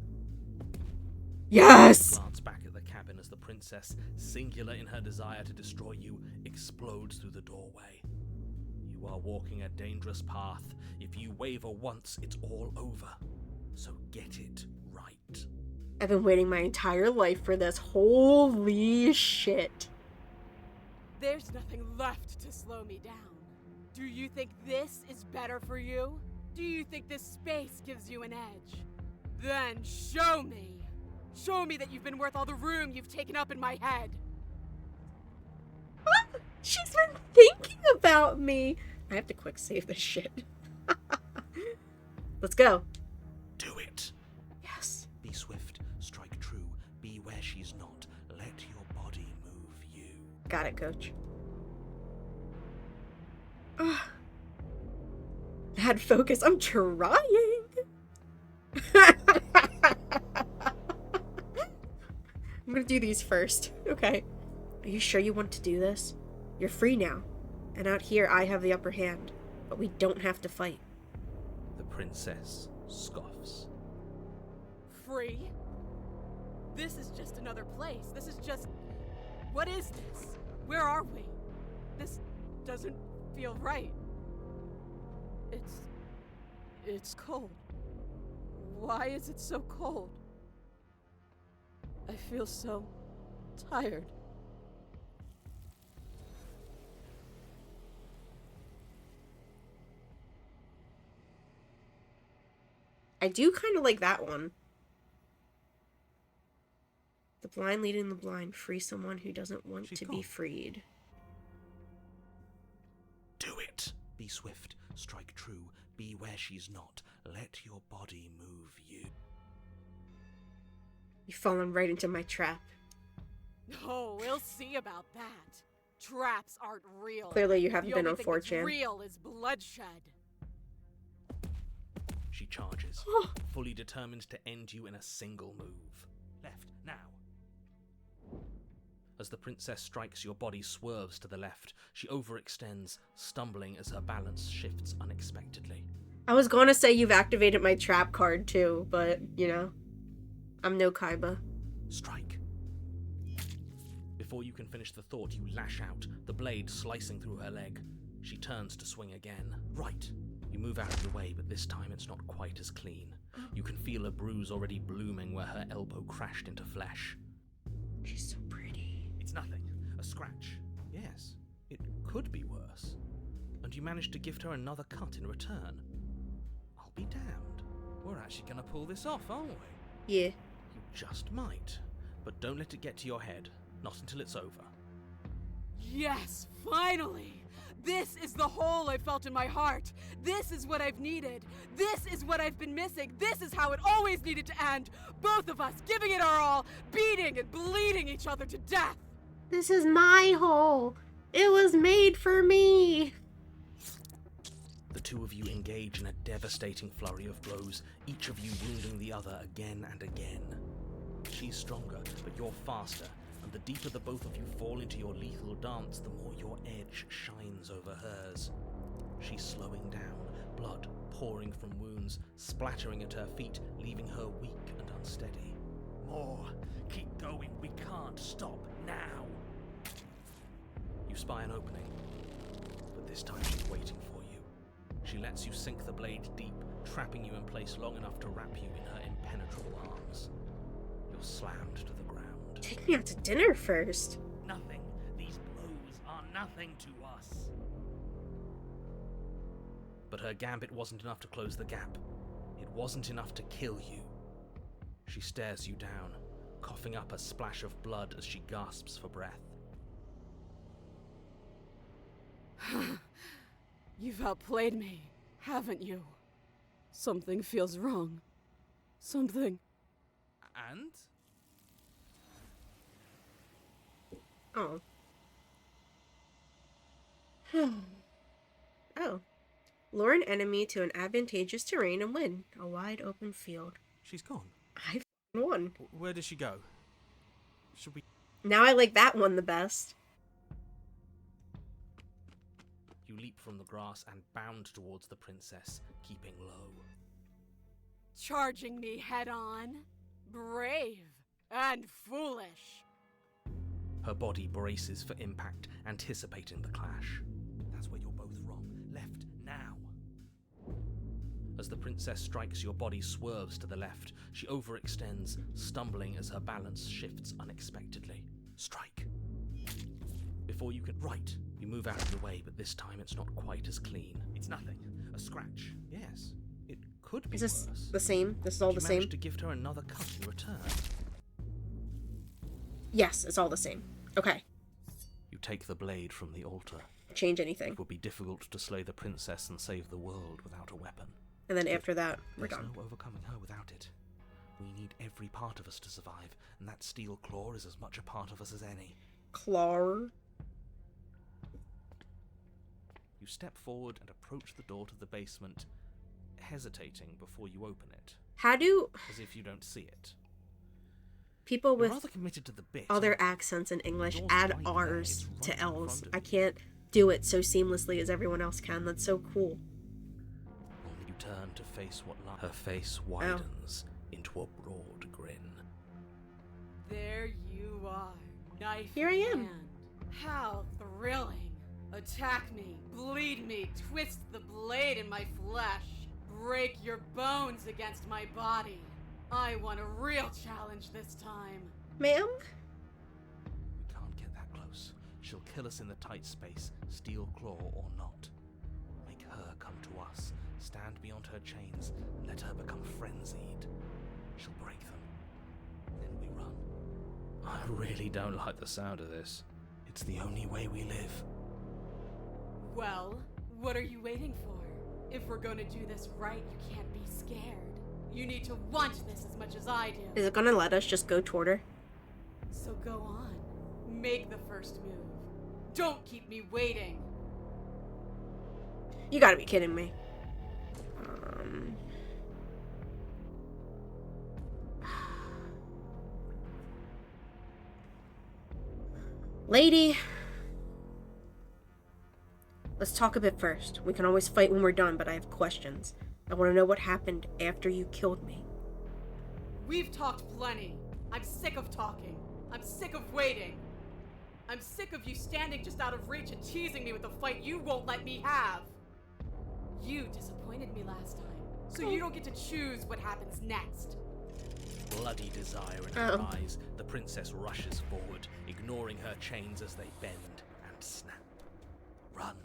Yes! Glance back at the cabin as the princess, singular in her desire to destroy you, explodes through the doorway. You are walking a dangerous path. If you waver once, it's all over. So get it right. I've been waiting my entire life for this. Holy shit. There's nothing left to slow me down. Do you think this is better for you? Do you think this space gives you an edge? Then show me. Show me that you've been worth all the room you've taken up in my head. She's been thinking about me. I have to quick save this shit. Let's go. Do it. Yes. Be swift. she's not. Let your body move you. Got it, coach. Ugh. Bad focus. I'm trying. I'm gonna do these first. Okay. Are you sure you want to do this? You're free now. And out here, I have the upper hand. But we don't have to fight. The princess scoffs. Free? This is just another place. This is just... What is this? Where are we? This doesn't feel right. It's cold. Why is it so cold? I feel so tired. I do kind of like that one. The blind leading the blind. Free someone who doesn't want She's to gone. be freed. Do it. Be swift. Strike true. Be where she's not. Let your body move you. You've fallen right into my trap. Oh, we'll see about that. Traps aren't real. Clearly you haven't The been only on thing that's 4chan. real is bloodshed. She charges, fully determined to end you in a single move. Left, now. As the princess strikes, your body swerves to the left. She overextends, stumbling as her balance shifts unexpectedly. I was gonna say you've activated my trap card too, but, you know, I'm no Kaiba. Strike. Before you can finish the thought, you lash out, the blade slicing through her leg. She turns to swing again. Right. You move out of the way, but this time it's not quite as clean. You can feel a bruise already blooming where her elbow crashed into flesh. She's so pretty. It's nothing. A scratch. Yes, it could be worse. And you manage to gift her another cut in return. I'll be damned. We're actually gonna pull this off, aren't we? Yeah. You just might. But don't let it get to your head. Not until it's over. Yes, finally! This is the hole I felt in my heart. This is what I've needed. This is what I've been missing. This is how it always needed to end. Both of us giving it our all, beating and bleeding each other to death. This is my hole. It was made for me. The two of you engage in a devastating flurry of blows, each of you wounding the other again and again. She's stronger, but you're faster, and the deeper the both of you fall into your lethal dance, the more your edge shines over hers. She's slowing down, blood pouring from wounds, splattering at her feet, leaving her weak and unsteady. More. Keep going. We can't stop now. You spy an opening, but this time she's waiting for you. She lets you sink the blade deep, trapping you in place long enough to wrap you in her impenetrable arms. You're slammed to the ground. Take me out to dinner first. Nothing. These blows are nothing to us. But her gambit wasn't enough to close the gap. It wasn't enough to kill you. She stares you down, coughing up a splash of blood as she gasps for breath. You've outplayed me, haven't you? Something feels wrong. Something. And? Oh. Oh. Lure an enemy to an advantageous terrain and win. A wide open field. She's gone. I f***ing won. Where did she go? Should we... Now I like that one the best. You leap from the grass and bound towards the princess, keeping low. Charging me head on? Brave and foolish. Her body braces for impact, anticipating the clash. That's where you're both wrong. Left, now. As the princess strikes, your body swerves to the left. She overextends, stumbling as her balance shifts unexpectedly. Strike. Before you can... Right. You move out of the way, but this time it's not quite as clean. It's nothing. A scratch. Yes, it could be Is this worse. the same? This is all You the same? managed to gift her another cut in return. Yes, it's all the same. Okay. You take the blade from the altar. Change anything. It would be difficult to slay the princess and save the world without a weapon. And then after that, we're There's done. no overcoming her without it. We need every part of us to survive, and that steel claw is as much a part of us as any. Claw. You step forward and approach the door to the basement, hesitating before you open it, How do as if you don't see it. people You're with rather committed to the bit. other accents in English door's add right there, R's it's right to in L's? front of I you. can't do it so seamlessly as everyone else can. That's so cool. You turn to face what lies. Her face widens into a broad grin. There you are, knife Here I in am. hand. How thrilling. Attack me, bleed me, twist the blade in my flesh, break your bones against my body. I want a real challenge this time. Ma'am? We can't get that close. She'll kill us in the tight space, steel claw or not. Make her come to us, stand beyond her chains, and let her become frenzied. She'll break them. Then we run. I really don't like the sound of this. It's the only way we live. Well, what are you waiting for? If we're gonna do this right, you can't be scared. You need to want this as much as I do. Is it gonna let us just go toward her? So go on. Make the first move. Don't keep me waiting. You gotta be kidding me. Lady, let's talk a bit first. We can always fight when we're done, but I have questions. I want to know what happened after you killed me. We've talked plenty. I'm sick of talking. I'm sick of waiting. I'm sick of you standing just out of reach and teasing me with a fight you won't let me have. You disappointed me last time, so you don't get to choose what happens next. Bloody desire in her eyes, the princess rushes forward, ignoring her chains as they bend and snap. Run.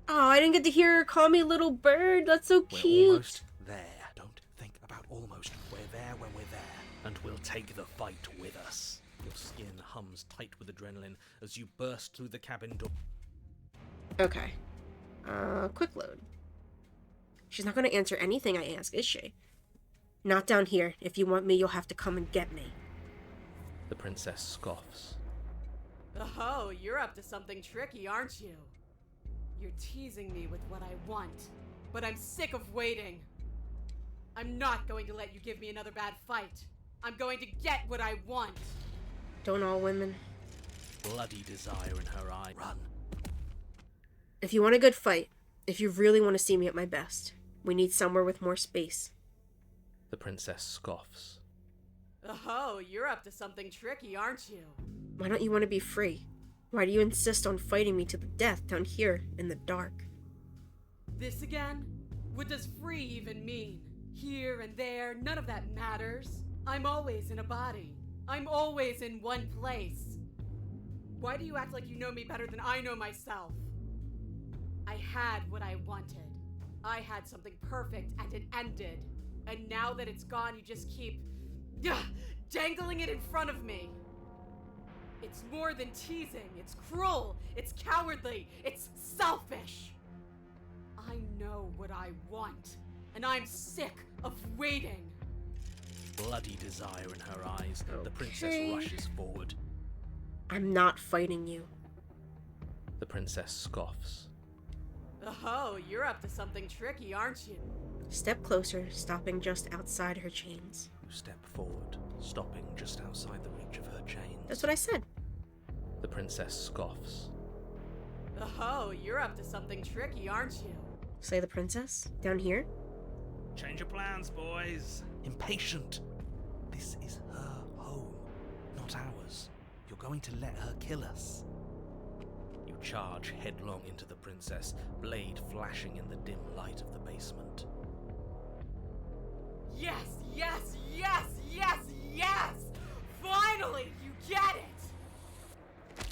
Oh, I didn't get to hear her call me little bird. That's so We're cute. almost there. Don't think about almost. We're there when we're there. And we'll take the fight with us. Your skin hums tight with adrenaline as you burst through the cabin door. Okay. Quick load. She's not gonna answer anything I ask, is she? Not down here. If you want me, you'll have to come and get me. The princess scoffs. Oh, you're up to something tricky, aren't you? You're teasing me with what I want, but I'm sick of waiting. I'm not going to let you give me another bad fight. I'm going to get what I want. Don't all women? Bloody desire in her eye. Run. If you want a good fight, if you really want to see me at my best, we need somewhere with more space. The princess scoffs. Oh, you're up to something tricky, aren't you? Why don't you want to be free? Why do you insist on fighting me to the death down here in the dark? This again? What does free even mean? Here and there, none of that matters. I'm always in a body. I'm always in one place. Why do you act like you know me better than I know myself? I had what I wanted. I had something perfect and it ended. And now that it's gone, you just keep dangling it in front of me. It's more than teasing. It's cruel. It's cowardly. It's selfish. I know what I want, and I'm sick of waiting. Bloody desire in her eyes, the princess Okay. rushes forward. I'm not fighting you. The princess scoffs. Oh, you're up to something tricky, aren't you? Step closer, stopping just outside her chains. You step forward, stopping just outside the reach of her chains. That's what I said. The princess scoffs. Oh, you're up to something tricky, aren't you? Say the princess? Down here? Change your plans, boys. Impatient. This is her home, not ours. You're going to let her kill us. You charge headlong into the princess, blade flashing in the dim light of the basement. Yes, yes, yes, yes, yes! Finally, you get it!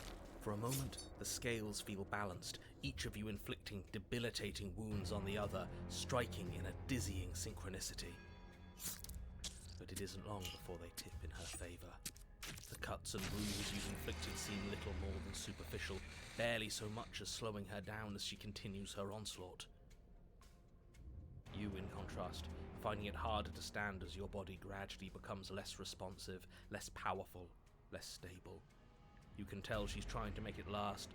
For a moment, the scales feel balanced, each of you inflicting debilitating wounds on the other, striking in a dizzying synchronicity. But it isn't long before they tip in her favor. The cuts and bruises you've inflicted seem little more than superficial, barely so much as slowing her down as she continues her onslaught. You, in contrast, finding it harder to stand as your body gradually becomes less responsive, less powerful, less stable. You can tell she's trying to make it last,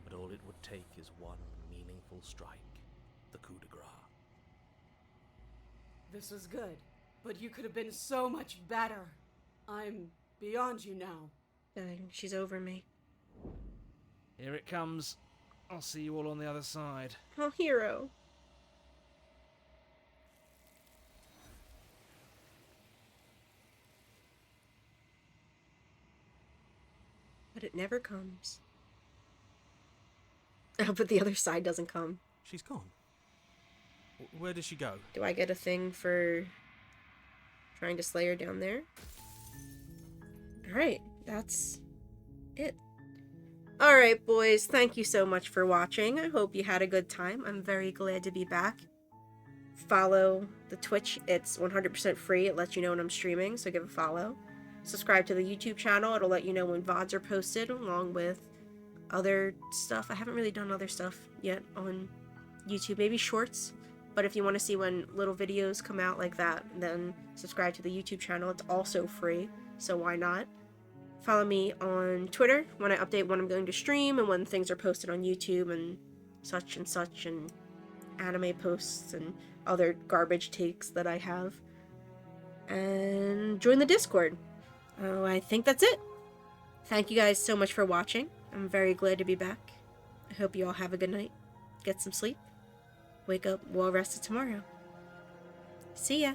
but all it would take is one meaningful strike. The coup de grace. This was good, but you could have been so much better. I'm beyond you now. She's over me. Here it comes. I'll see you all on the other side. Oh, hero. But it never comes. Oh, but the other side doesn't come. She's gone. Where did she go? Do I get a thing for trying to slay her down there? Alright, that's it. Alright, boys, thank you so much for watching. I hope you had a good time. I'm very glad to be back. Follow the Twitch. It's 100% free. It lets you know when I'm streaming, so give a follow. Subscribe to the YouTube channel. It'll let you know when VODs are posted, along with other stuff. I haven't really done other stuff yet on YouTube. Maybe shorts. But if you want to see when little videos come out like that, then subscribe to the YouTube channel. It's also free, so why not? Follow me on Twitter when I update when I'm going to stream and when things are posted on YouTube and such, and anime posts and other garbage takes that I have. And join the Discord. Oh, I think that's it. Thank you guys so much for watching. I'm very glad to be back. I hope you all have a good night. Get some sleep. Wake up well rested tomorrow. See ya.